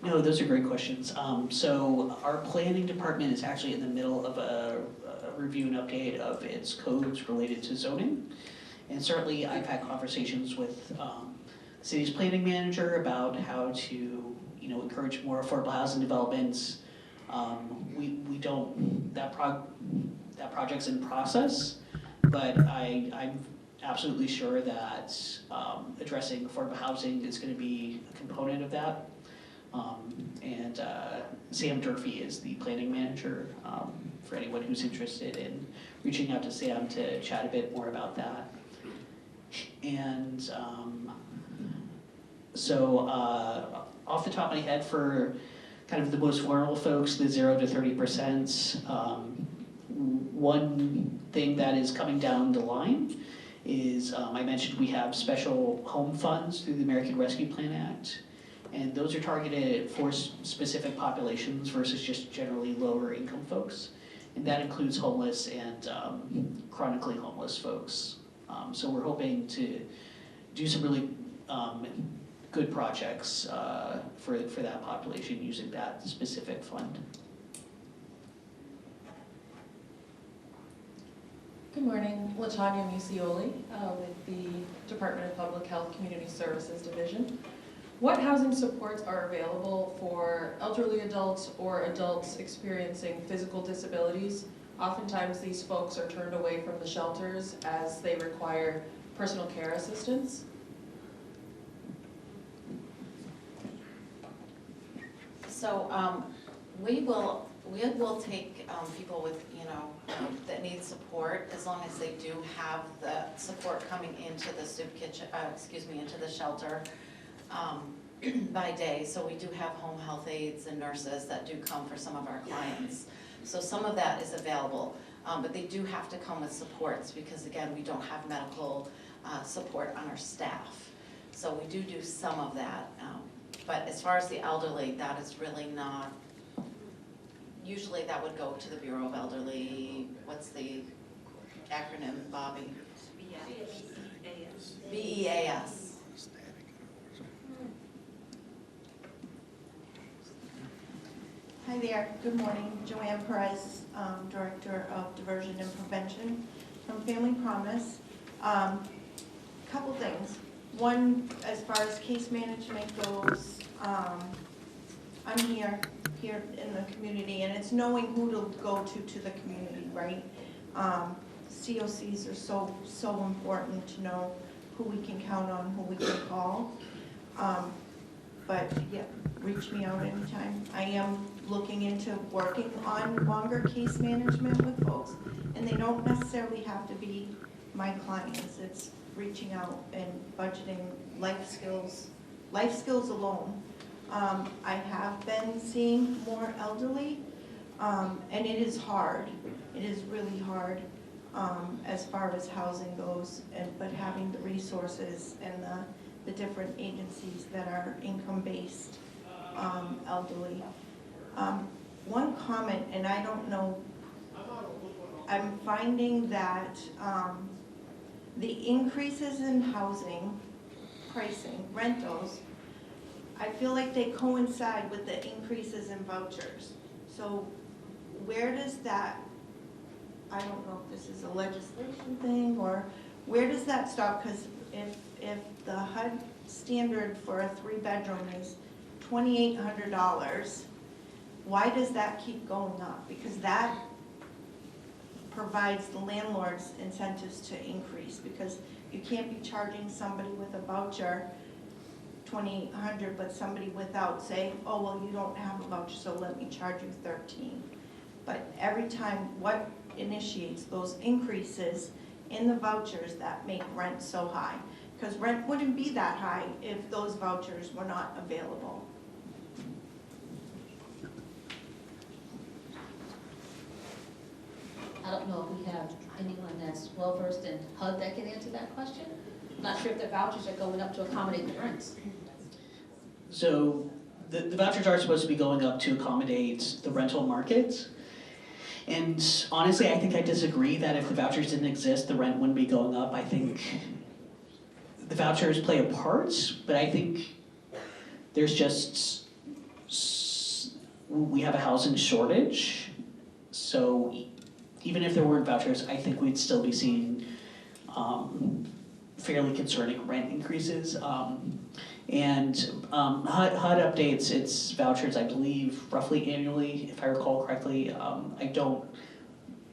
No, those are great questions. So our planning department is actually in the middle of a review and update of its codes related to zoning. And certainly I've had conversations with the city's planning manager about how to, encourage more affordable housing developments. We don't, that project's in process, but I'm absolutely sure that addressing affordable housing is going to be a component of that. And Sam Durfee is the planning manager, for anyone who's interested in reaching out to Sam to chat a bit more about that. And so off the top of my head, for kind of the most vulnerable folks, the 0 to 30%, one thing that is coming down the line is, I mentioned we have special home funds through the American Rescue Plan Act. And those are targeted for specific populations versus just generally lower income folks. And that includes homeless and chronically homeless folks. So we're hoping to do some really good projects for that population using that specific fund. Good morning, LaTanya Musioli with the Department of Public Health Community Services Division. What housing supports are available for elderly adults or adults experiencing physical disabilities? Oftentimes these folks are turned away from the shelters as they require personal care assistance. So we will take people with, that need support, as long as they do have the support coming into the soup kitchen, into the shelter by day. So we do have home health aides and nurses that do come for some of our clients. So some of that is available, but they do have to come with supports because, again, we don't have medical support on our staff. So we do some of that. But as far as the elderly, that is really not, usually that would go to the Bureau of Elderly, what's the acronym, Bobby? BEAS. Hi there, good morning. Joanne Perez, Director of Diversion and Prevention from Family Promise. Couple things. One, as far as case management goes, I'm here in the community, and it's knowing who to go to the community, right? COCs are so important to know who we can count on, who we can call. But yeah, reach me out anytime. I am looking into working on longer case management with folks, and they don't necessarily have to be my clients. It's reaching out and budgeting life skills alone. I have been seeing more elderly, and it is hard. It is really hard as far as housing goes, but having the resources and the different agencies that are income-based elderly. One comment, and I don't know, I'm finding that the increases in housing pricing, rentals, I feel like they coincide with the increases in vouchers. So where does that, I don't know if this is a legislation thing, or where does that stop? Because if the HUD standard for a 3-bedroom is $2,800, why does that keep going up? Because that provides the landlords incentives to increase, because you can't be charging somebody with a voucher $2,800, but somebody without say, oh, well, you don't have a voucher, so let me charge you $13. But every time, what initiates those increases in the vouchers that make rent so high? Because rent wouldn't be that high if those vouchers were not available. I don't know if we have anyone that's well-versed in HUD that can answer that question. I'm not sure if the vouchers are going up to accommodate the rents. So the vouchers are supposed to be going up to accommodate the rental market. And honestly, I think I disagree that if the vouchers didn't exist, the rent wouldn't be going up. I think the vouchers play a part, but I think there's just, we have a housing shortage. So even if there weren't vouchers, I think we'd still be seeing fairly concerning rent increases. HUD updates its vouchers, I believe, roughly annually, if I recall correctly.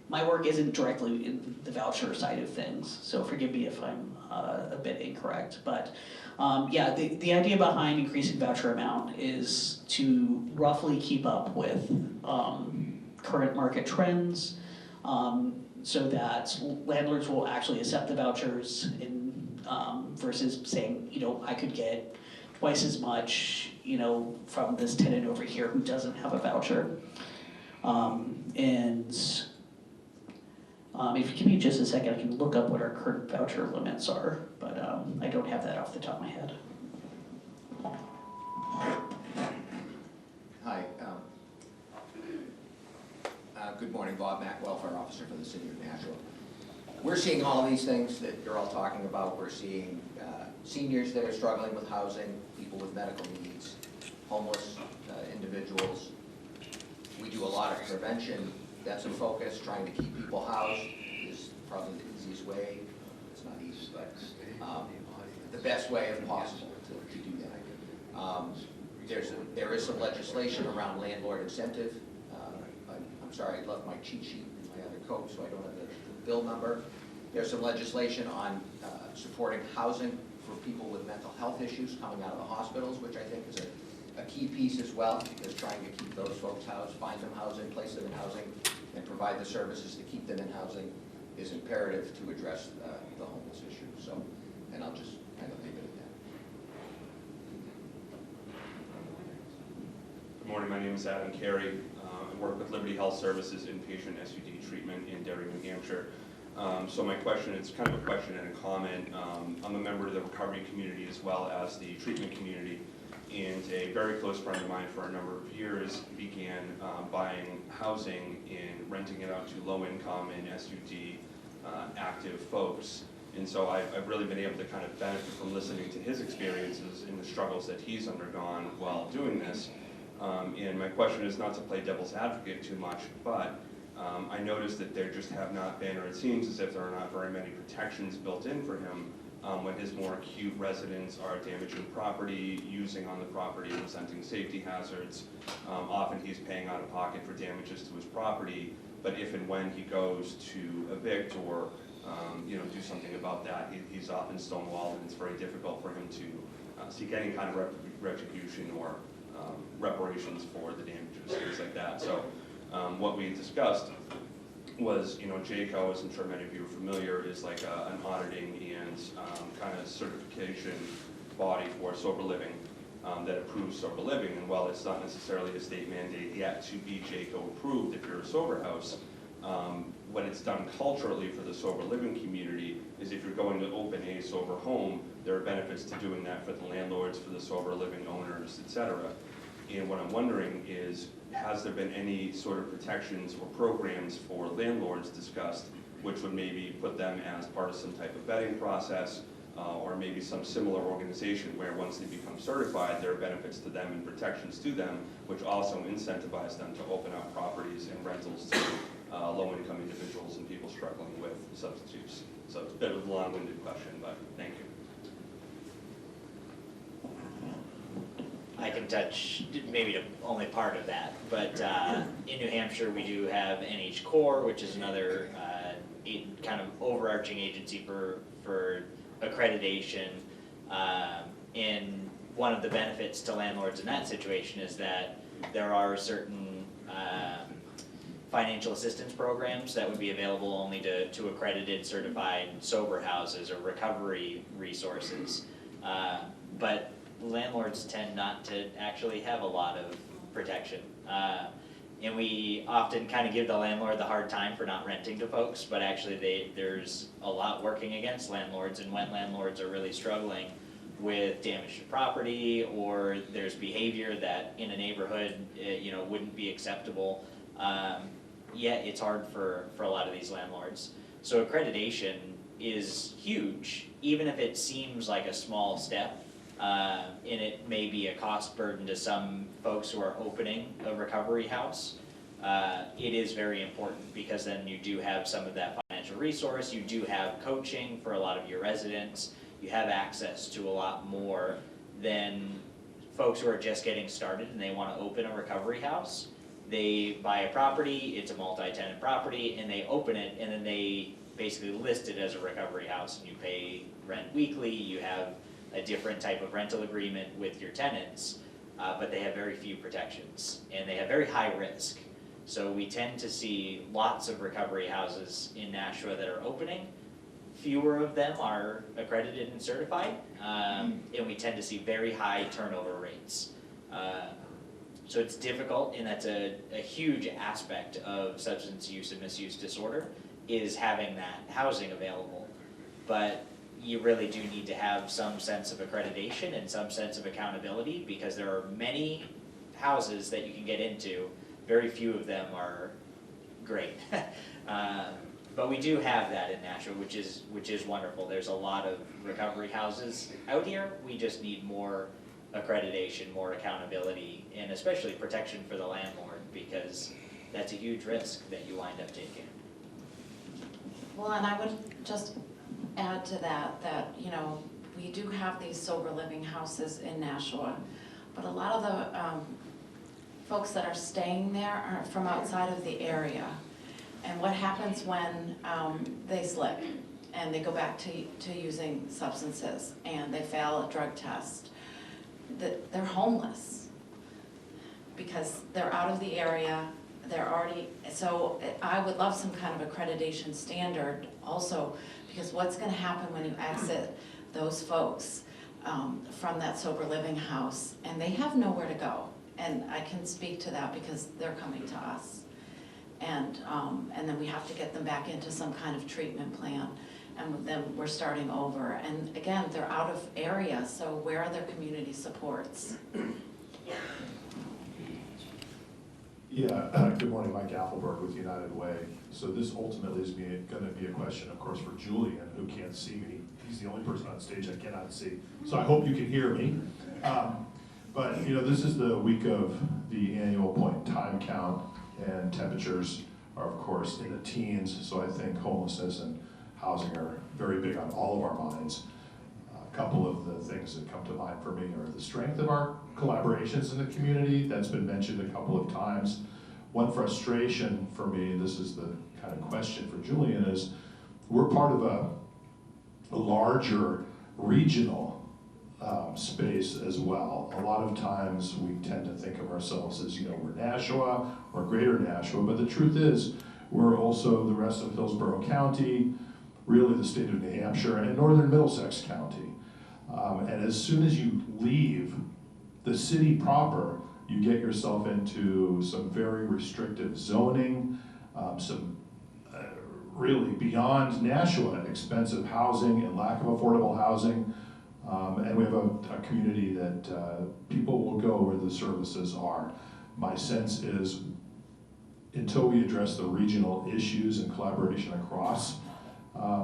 My work isn't directly in the voucher side of things, so forgive me if I'm a bit incorrect. But yeah, the idea behind increasing voucher amount is to roughly keep up with current market trends, so that landlords will actually accept the vouchers versus saying, I could get twice as much, from this tenant over here who doesn't have a voucher. If you give me just a second, I can look up what our current voucher limits are, but I don't have that off the top of my head. Hi. Good morning, Bob Mack, Welfare Officer for the City of Nashua. We're seeing all these things that you're all talking about. We're seeing seniors that are struggling with housing, people with medical needs, homeless individuals. We do a lot of prevention. That's a focus. Trying to keep people housed is probably the easiest way. It's not easy, but the best way if possible to do that. There is some legislation around landlord incentive. I'm sorry, I left my cheat sheet in my other coat, so I don't have the bill number. There's some legislation on supporting housing for people with mental health issues coming out of the hospitals, which I think is a key piece as well, because trying to keep those folks housed, find them housing, place them in housing, and provide the services to keep them in housing is imperative to address the homeless issue. So, and I'll just kind of leave it at that. Good morning, my name is Adam Carey. I work with Liberty Health Services inpatient SUD treatment in Derry, New Hampshire. So my question, it's kind of a question and a comment. I'm a member of the recovery community as well as the treatment community. And a very close friend of mine for a number of years began buying housing and renting it out to low-income and SUD active folks. And so I've really been able to kind of benefit from listening to his experiences and the struggles that he's undergone while doing this. And my question is not to play devil's advocate too much, but I noticed that there just have not been, or it seems as if there are not very many protections built in for him when his more acute residents are damaging property, using on the property, presenting safety hazards. Often he's paying out of pocket for damages to his property, but if and when he goes to evict or do something about that, he's often stonewalled, and it's very difficult for him to seek any kind of retribution or reparations for the damages, things like that. So what we discussed was, JCO, as I'm sure many of you are familiar, is like an auditing and kind of certification body for sober living that approves sober living. And while it's not necessarily a state mandate yet to be JCO approved if you're a sober house, what it's done culturally for the sober living community is if you're going to open a sober home, there are benefits to doing that for the landlords, for the sober living owners, etc. And what I'm wondering is, has there been any sort of protections or programs for landlords discussed, which would maybe put them as part of some type of vetting process, or maybe some similar organization where once they become certified, there are benefits to them and protections to them, which also incentivize them to open up properties and rentals to low-income individuals and people struggling with substance use. So it's a bit of a long-winded question, but thank you. I can touch maybe only part of that, but in New Hampshire we do have NH Core, which is another kind of overarching agency for accreditation. And one of the benefits to landlords in that situation is that there are certain financial assistance programs that would be available only to accredited certified sober houses or recovery resources. But landlords tend not to actually have a lot of protection. And we often kind of give the landlord the hard time for not renting to folks, but actually there's a lot working against landlords, and when landlords are really struggling with damage to property, or there's behavior that in a neighborhood wouldn't be acceptable, it's hard for a lot of these landlords. So accreditation is huge, even if it seems like a small step. And it may be a cost burden to some folks who are opening a recovery house. It is very important because then you do have some of that financial resource, you do have coaching for a lot of your residents, you have access to a lot more than folks who are just getting started and they want to open a recovery house. They buy a property, it's a multi-tenant property, and they open it, and then they basically list it as a recovery house, and you pay rent weekly, you have a different type of rental agreement with your tenants, but they have very few protections, and they have very high risk. So we tend to see lots of recovery houses in Nashua that are opening. Fewer of them are accredited and certified, and we tend to see very high turnover rates. So it's difficult, and that's a huge aspect of substance use and misuse disorder, is having that housing available. But you really do need to have some sense of accreditation and some sense of accountability, because there are many houses that you can get into, very few of them are great. But we do have that in Nashua, which is wonderful. There's a lot of recovery houses out here. We just need more accreditation, more accountability, and especially protection for the landlord, because that's a huge risk that you wind up taking. Well, and I would just add to that, we do have these sober living houses in Nashua, but a lot of the folks that are staying there are from outside of the area. And what happens when they slip and they go back to using substances and they fail a drug test? They're homeless because they're out of the area, they're already, so I would love some kind of accreditation standard also, because what's gonna happen when you exit those folks from that sober living house and they have nowhere to go? And I can speak to that because they're coming to us. And then we have to get them back into some kind of treatment plan. And then we're starting over. And again, they're out of area, so where are their community supports? Yeah, good morning, Mike Appleberg with United Way. So this ultimately is going to be a question, of course, for Julian, who can't see me. He's the only person on stage I cannot see. So I hope you can hear me. But you know, this is the week of the annual point in time count, and temperatures are, of course, in the teens. So I think homelessness and housing are very big on all of our minds. A couple of the things that come to mind for me are the strength of our collaborations in the community. That's been mentioned a couple of times. One frustration for me, and this is the kind of question for Julian, is we're part of a larger regional space as well. A lot of times we tend to think of ourselves as, you know, we're Nashua or Greater Nashua, but the truth is we're also the rest of Hillsborough County, really the state of New Hampshire, and northern Middlesex County. And as soon as you leave the city proper, you get yourself into some very restrictive zoning, some really beyond Nashua expensive housing and lack of affordable housing. And we have a community that people will go where the services are. My sense is until we address the regional issues and collaboration across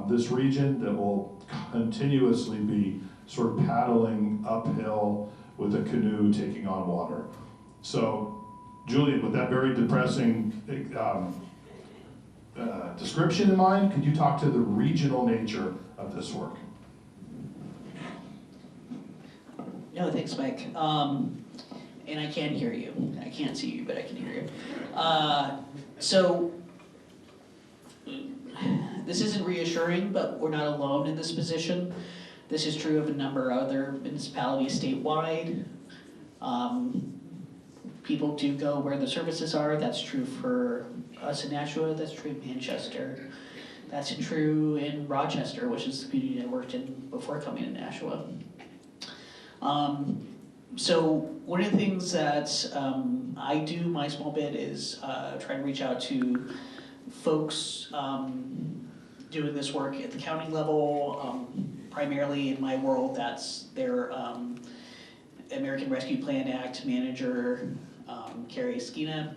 this region, that will continuously be sort of paddling uphill with a canoe taking on water. So, Julian, with that very depressing description in mind, could you talk to the regional nature of this work? No, thanks, Mike. And I can hear you. I can't see you, but I can hear you. So, this isn't reassuring, but we're not alone in this position. This is true of a number of other municipalities statewide. People do go where the services are. That's true for us in Nashua. That's true in Manchester. That's true in Rochester, which is the community I worked in before coming to Nashua. So one of the things that I do, my small bit, is try to reach out to folks doing this work at the county level. Primarily in my world, that's their American Rescue Plan Act manager, Carrie Esquina.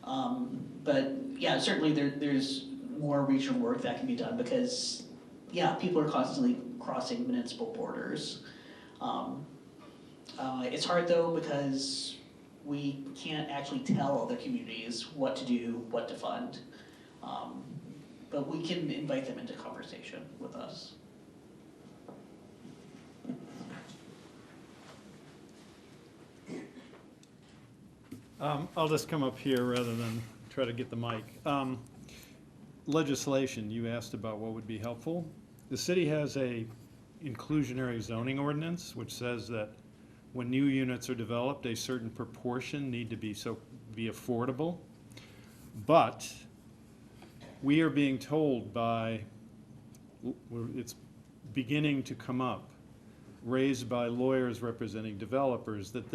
But yeah, certainly there's more regional work that can be done because, yeah, people are constantly crossing municipal borders. It's hard though because we can't actually tell other communities what to do, what to fund. But we can invite them into conversation with us. I'll just come up here rather than try to get the mic. Legislation, you asked about what would be helpful. The city has a inclusionary zoning ordinance which says that when new units are developed, a certain proportion need to be affordable. But we are being told by, it's beginning to come up, raised by lawyers representing developers, that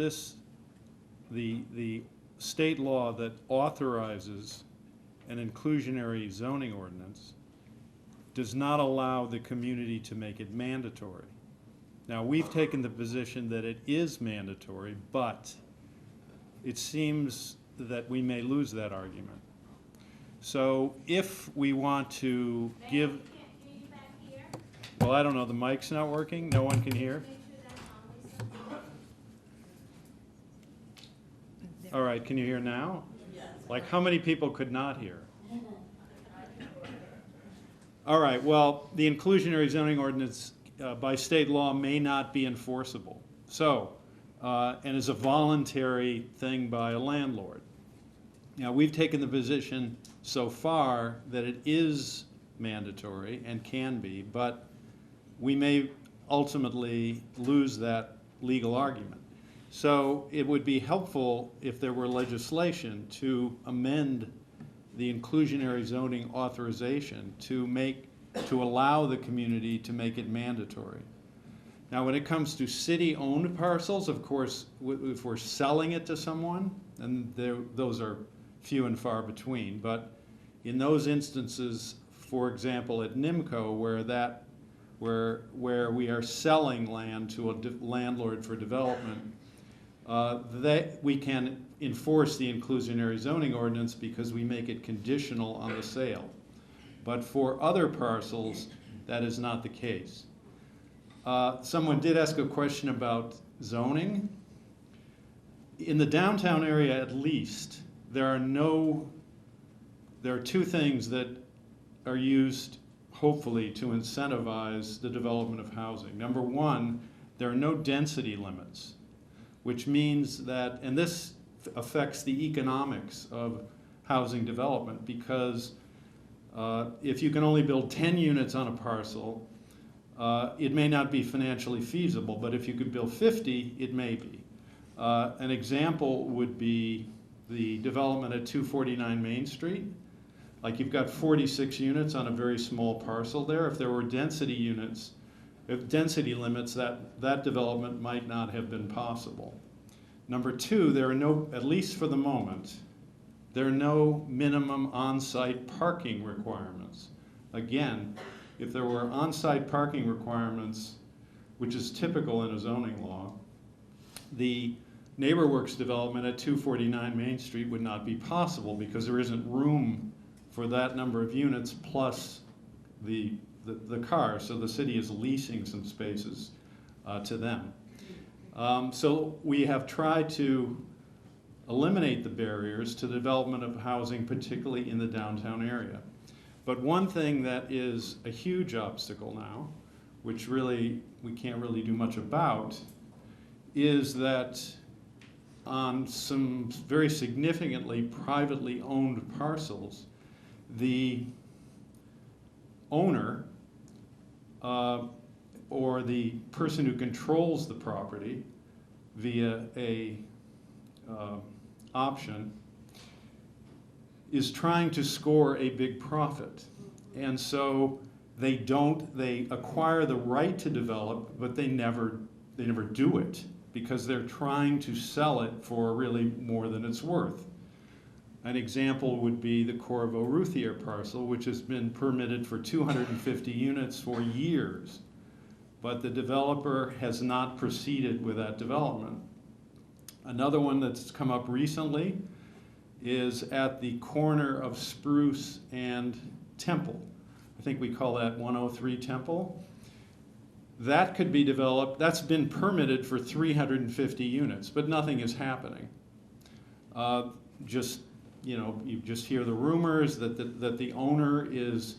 the state law that authorizes an inclusionary zoning ordinance does not allow the community to make it mandatory. Now, we've taken the position that it is mandatory, but it seems that we may lose that argument. So if we want to give, well, I don't know, the mic's not working? No one can hear? All right, can you hear now? Like, how many people could not hear? All right, well, the inclusionary zoning ordinance by state law may not be enforceable. So, and is a voluntary thing by a landlord. Now, we've taken the position so far that it is mandatory and can be, but we may ultimately lose that legal argument. So it would be helpful if there were legislation to amend the inclusionary zoning authorization to allow the community to make it mandatory. Now, when it comes to city-owned parcels, of course, if we're selling it to someone, and those are few and far between. But in those instances, for example, at NIMCO, where we are selling land to a landlord for development, we can enforce the inclusionary zoning ordinance because we make it conditional on the sale. But for other parcels, that is not the case. Someone did ask a question about zoning. In the downtown area, at least, there are two things that are used, hopefully, to incentivize the development of housing. Number one, there are no density limits, which means that, and this affects the economics of housing development, because if you can only build 10 units on a parcel, it may not be financially feasible, but if you could build 50, it may be. An example would be the development at 249 Main Street. Like, you've got 46 units on a very small parcel there. If there were density limits, that development might not have been possible. Number two, there are no, at least for the moment, there are no minimum on-site parking requirements. Again, if there were on-site parking requirements, which is typical in a zoning law, the NeighborWorks development at 249 Main Street would not be possible because there isn't room for that number of units plus the car, so the city is leasing some spaces to them. So we have tried to eliminate the barriers to the development of housing, particularly in the downtown area. But one thing that is a huge obstacle now, which really we can't really do much about, is that on some very significantly privately owned parcels, the owner or the person who controls the property via a option is trying to score a big profit. And so they acquire the right to develop, but they never do it because they're trying to sell it for really more than it's worth. An example would be the Corvo-Routhier parcel, which has been permitted for 250 units for years, but the developer has not proceeded with that development. Another one that's come up recently is at the corner of Spruce and Temple. I think we call that 103 Temple. That could be developed, that's been permitted for 350 units, but nothing is happening. You just hear the rumors that the owner is,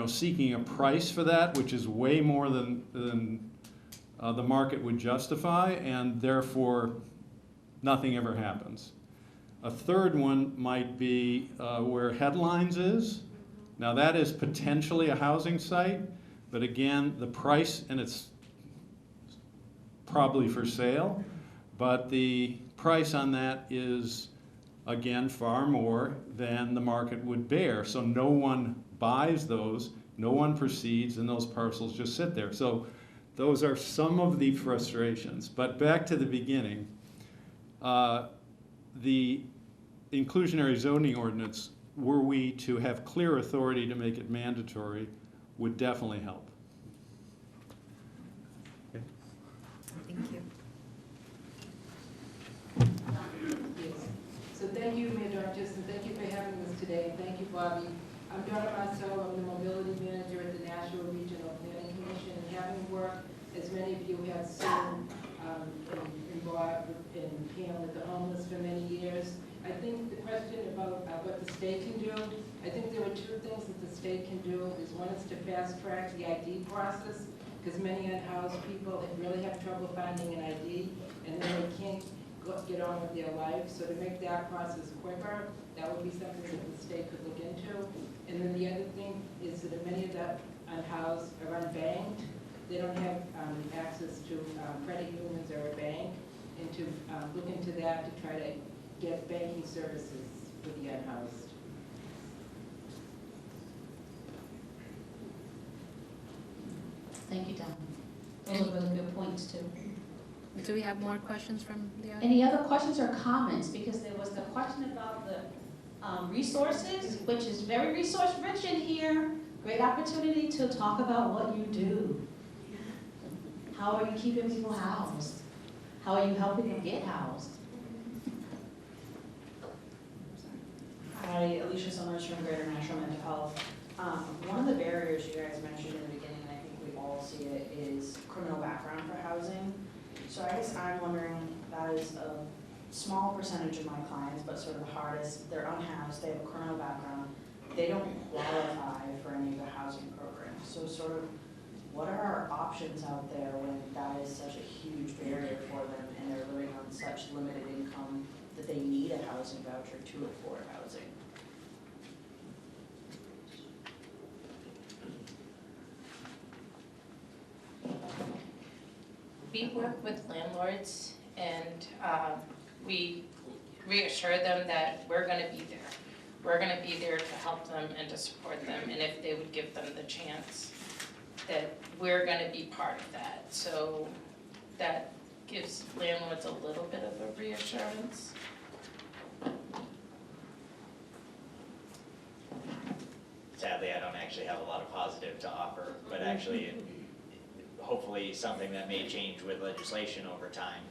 seeking a price for that, which is way more than the market would justify, and therefore nothing ever happens. A third one might be where Headlines is. Now that is potentially a housing site, but again, the price, and it's probably for sale, but the price on that is, again, far more than the market would bear. So no one buys those, no one proceeds, and those parcels just sit there. So those are some of the frustrations. But back to the beginning, the inclusionary zoning ordinance, were we to have clear authority to make it mandatory, would definitely help. Okay. Thank you. So thank you, Mayor Dorcas, and thank you for having us today. Thank you, Bobby. I'm Donna Marcel, I'm the mobility manager at the National Regional Planning Commission, and having worked, as many of you have seen, involved in Pam with the homeless for many years, I think the question about what the state can do, I think there are two things that the state can do. One is to fast track the ID process, because many unhoused people really have trouble finding an ID, and then they can't get on with their life. So to make that process quicker, that would be something that the state could look into. And then the other thing is that many of the unhoused are unbanked. They don't have access to credit unions or a bank, and to look into that to try to get banking services for the unhoused. Thank you, Don. Those are really good points, too. Do we have more questions from the audience? Any other questions or comments? Because there was the question about resources, which is very resource rich in here. Great opportunity to talk about what you do. How are you keeping people housed? How are you helping them get housed? Hi, Alicia Summers from Greater National Mental Health. One of the barriers you guys mentioned in the beginning, and I think we all see it, is criminal background for housing. So I guess I'm wondering, that is a small percentage of my clients, but sort of the hardest. They're unhoused, they have a criminal background, they don't qualify for any of the housing programs. So sort of, what are our options out there when that is such a huge barrier for them and they're living on such limited income that they need a housing voucher to afford housing? We work with landlords and we reassure them that we're gonna be there. We're gonna be there to help them and to support them, and if they would give them the chance, that we're gonna be part of that. So that gives landlords a little bit of a reassurance. Sadly, I don't actually have a lot of positive to offer, but actually, hopefully something that may change with legislation over time.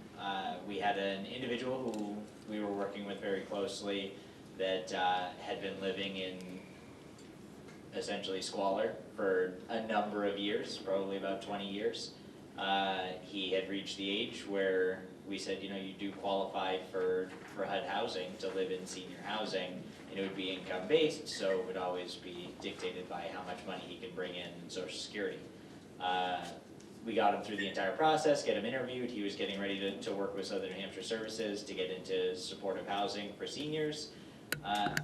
We had an individual who we were working with very closely that had been living in essentially squalor for a number of years, probably about 20 years. He had reached the age where we said, you know, you do qualify for HUD housing to live in senior housing, and it would be income-based, so it would always be dictated by how much money he can bring in Social Security. We got him through the entire process, get him interviewed. He was getting ready to work with Southern New Hampshire Services to get into supportive housing for seniors.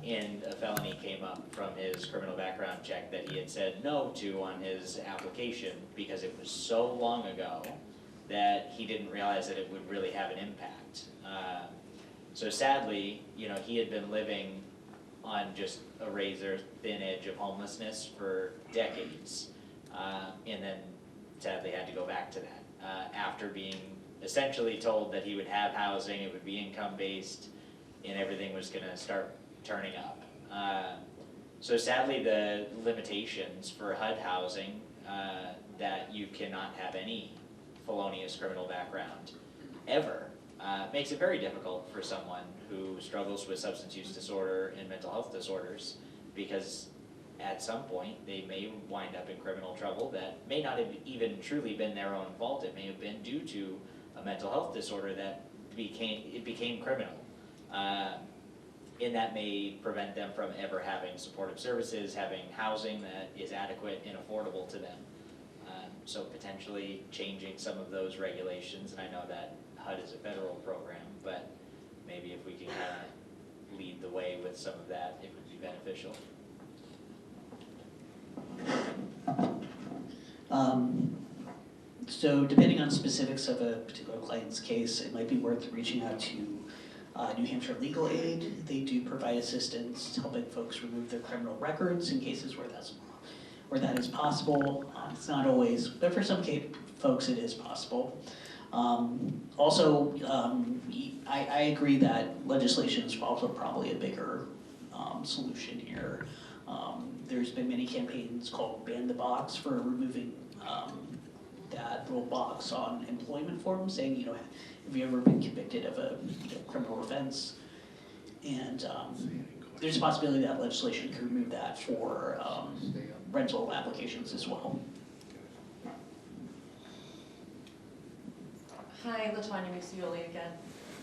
And a felony came up from his criminal background check that he had said no to on his application because it was so long ago that he didn't realize that it would really have an impact. So sadly, you know, he had been living on just a razor thin edge of homelessness for decades, and then sadly had to go back to that after being essentially told that he would have housing, it would be income-based, and everything was gonna start turning up. So sadly, the limitations for HUD housing, that you cannot have any felonious criminal background ever, makes it very difficult for someone who struggles with substance use disorder and mental health disorders, because at some point they may wind up in criminal trouble that may not have even truly been their own fault. It may have been due to a mental health disorder that became criminal. And that may prevent them from ever having supportive services, having housing that is adequate and affordable to them. So potentially changing some of those regulations, and I know that HUD is a federal program, but maybe if we can kind of lead the way with some of that, it would be beneficial. So depending on specifics of a particular client's case, it might be worth reaching out to New Hampshire Legal Aid. They do provide assistance helping folks remove their criminal records in cases where that is possible. It's not always, but for some folks it is possible. Also, I agree that legislation is also probably a bigger solution here. There's been many campaigns called Ban the Box for removing that little box on employment forms saying, you know, have you ever been convicted of a criminal offense? And there's a possibility that legislation could remove that for rental applications as well. Hi, LaTanya Musioli again.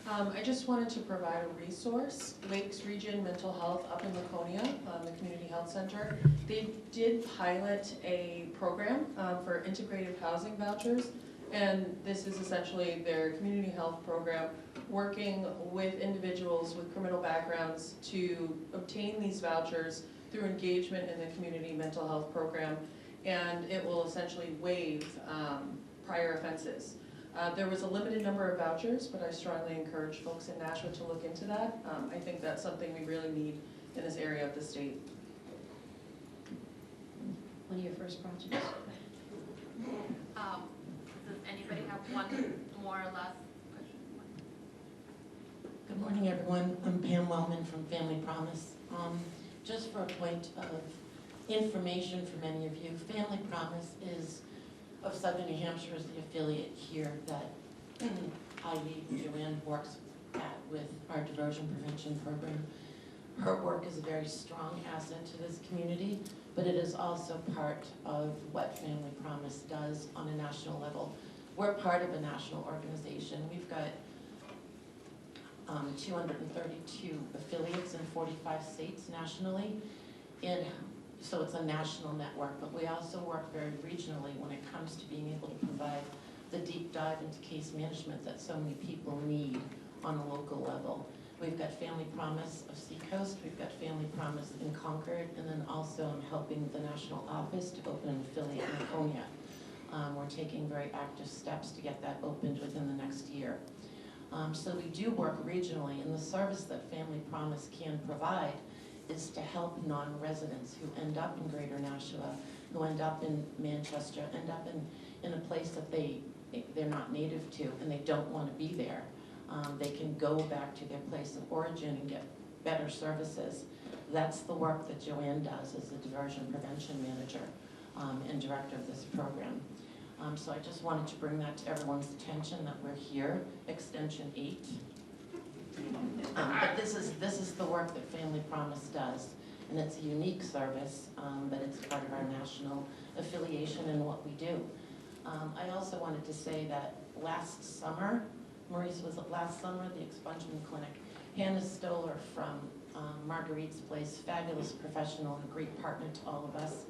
I just wanted to provide a resource, Lakes Region Mental Health up in Laconia, the Community Health Center. They did pilot a program for integrative housing vouchers, and this is essentially their community health program working with individuals with criminal backgrounds to obtain these vouchers through engagement in the community mental health program, and it will essentially waive prior offenses. There was a limited number of vouchers, but I strongly encourage folks in Nashua to look into that. I think that's something we really need in this area of the state. One of your first projects? Does anybody have one more or last question? Good morning, everyone. I'm Pam Wellman from Family Promise. Just for a point of information for many of you, Family Promise is of Southern New Hampshire is the affiliate here that Joanne works at with our diversion prevention program. Her work is a very strong asset to this community, but it is also part of what Family Promise does on a national level. We're part of a national organization. We've got 232 affiliates in 45 states nationally. So it's a national network, but we also work very regionally when it comes to being able to provide the deep dive into case management that so many people need on a local level. We've got Family Promise of Seacoast, we've got Family Promise in Concord, and then also I'm helping the national office to open an affiliate in Laconia. We're taking very active steps to get that opened within the next year. So we do work regionally, and the service that Family Promise can provide is to help non-residents who end up in Greater Nashua, who end up in Manchester, end up in a place that they're not native to and they don't want to be there. They can go back to their place of origin and get better services. That's the work that Joanne does as the diversion prevention manager and director of this program. So I just wanted to bring that to everyone's attention that we're here, Extension 8. But this is the work that Family Promise does, and it's a unique service, but it's part of our national affiliation and what we do. I also wanted to say that last summer, Maurice, was it last summer, the expungement clinic, Hannah Stoller from Marguerite's Place, fabulous professional and a great partner to all of us,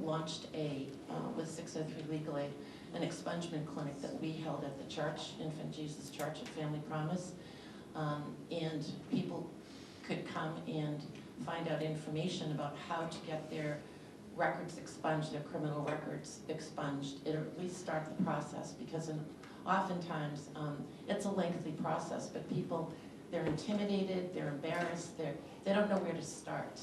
launched with 603 Legal Aid, an expungement clinic that we held at the church, Infant Jesus Church at Family Promise. And people could come and find out information about how to get their records expunged, their criminal records expunged, or at least start the process, because oftentimes it's a lengthy process, but people, they're intimidated, they're embarrassed, they don't know where to start.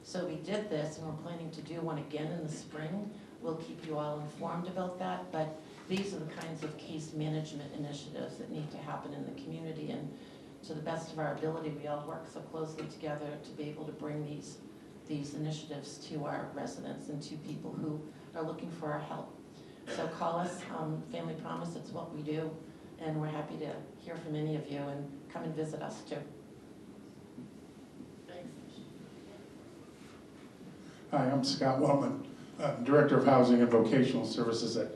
So we did this, and we're planning to do one again in the spring. We'll keep you all informed about that, but these are the kinds of case management initiatives that need to happen in the community, and to the best of our ability, we all work so closely together to be able to bring these initiatives to our residents and to people who are looking for our help. So call us, Family Promise, it's what we do, and we're happy to hear from any of you and come and visit us too. Hi, I'm Scott Wellman, Director of Housing and Vocational Services at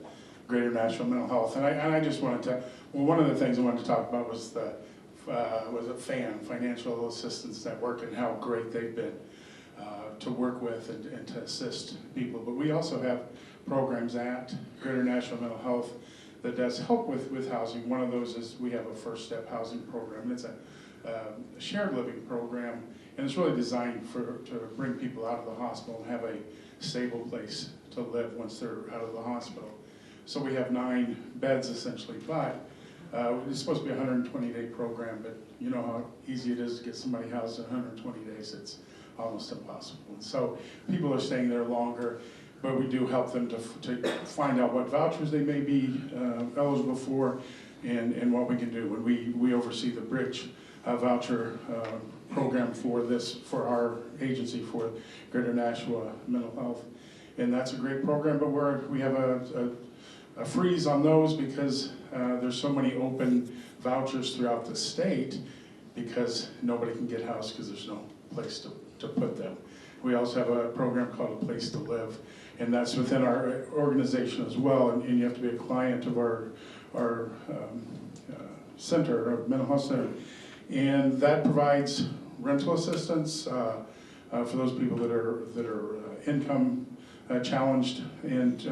Greater Nashua Mental Health. And I just wanted to, well, one of the things I wanted to talk about was the Financial Assistance Network, and how great they've been to work with and to assist people. But we also have programs at Greater Nashua Mental Health that does help with housing. One of those is we have a First Step housing program, and it's a shared living program, and it's really designed to bring people out of the hospital and have a stable place to live once they're out of the hospital. So we have 9 beds essentially, but it's supposed to be a 120-day program, but you know how easy it is to get somebody housed in 120 days. It's almost impossible. And so people are staying there longer, but we do help them to find out what vouchers they may be eligible for, and what we can do. And we oversee the Bridge voucher program for our agency for Greater Nashua Mental Health. And that's a great program, but we have a freeze on those because there's so many open vouchers throughout the state, because nobody can get housed because there's no place to put them. We also have a program called A Place to Live, and that's within our organization as well, and you have to be a client of our center, our mental health center. And that provides rental assistance for those people that are income challenged, and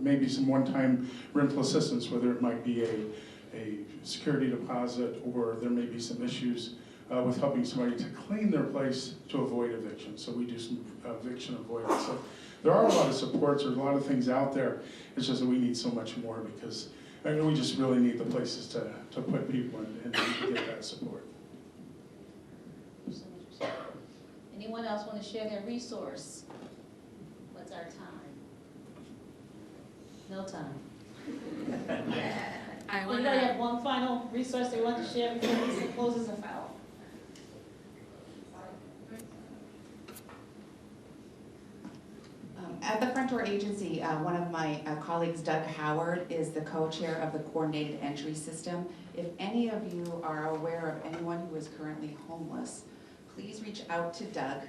maybe some one-time rental assistance, whether it might be a security deposit, or there may be some issues with helping somebody to clean their place to avoid eviction. So we do some eviction avoidance. So there are a lot of supports, there's a lot of things out there. It's just that we need so much more, because we just really need the places to put people in and to get that support. Anyone else want to share their resource? What's our time? No time. Anybody have one final resource they want to share before Lisa closes us out? At the Front Door Agency, one of my colleagues, Doug Howard, is the co-chair of the Coordinated Entry System. If any of you are aware of anyone who is currently homeless, please reach out to Doug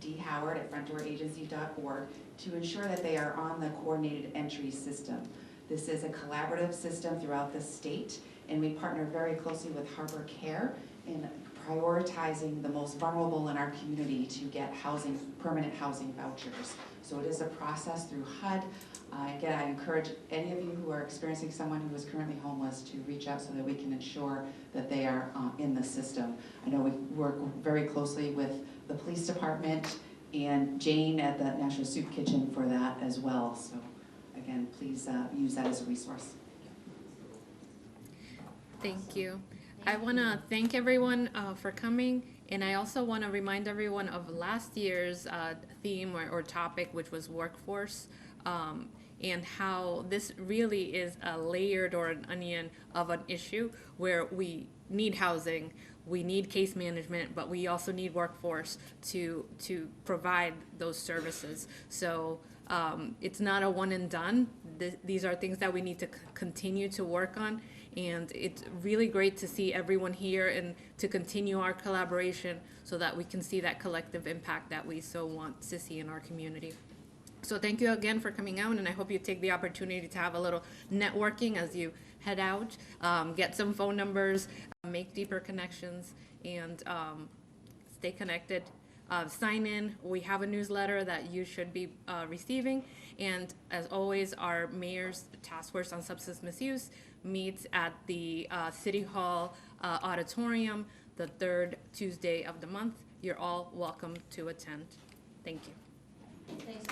D. Howard at frontdooragency.org to ensure that they are on the Coordinated Entry System. This is a collaborative system throughout the state, and we partner very closely with Harbor Care in prioritizing the most vulnerable in our community to get housing, permanent housing vouchers. So it is a process through HUD. Again, I encourage any of you who are experiencing someone who is currently homeless to reach out so that we can ensure that they are in the system. I know we work very closely with the police department and Jane at the National Soup Kitchen for that as well. So again, please use that as a resource. Thank you. I want to thank everyone for coming, and I also want to remind everyone of last year's theme or topic, which was workforce, and how this really is a layered or an onion of an issue where we need housing, we need case management, but we also need workforce to provide those services. So it's not a one and done. These are things that we need to continue to work on. And it's really great to see everyone here and to continue our collaboration so that we can see that collective impact that we so want to see in our community. So thank you again for coming out, and I hope you take the opportunity to have a little networking as you head out, get some phone numbers, make deeper connections, and stay connected. Sign in. We have a newsletter that you should be receiving. And as always, our Mayor's Task Force on Substance Misuse meets at the City Hall auditorium the third Tuesday of the month. You're all welcome to attend. Thank you. Thanks.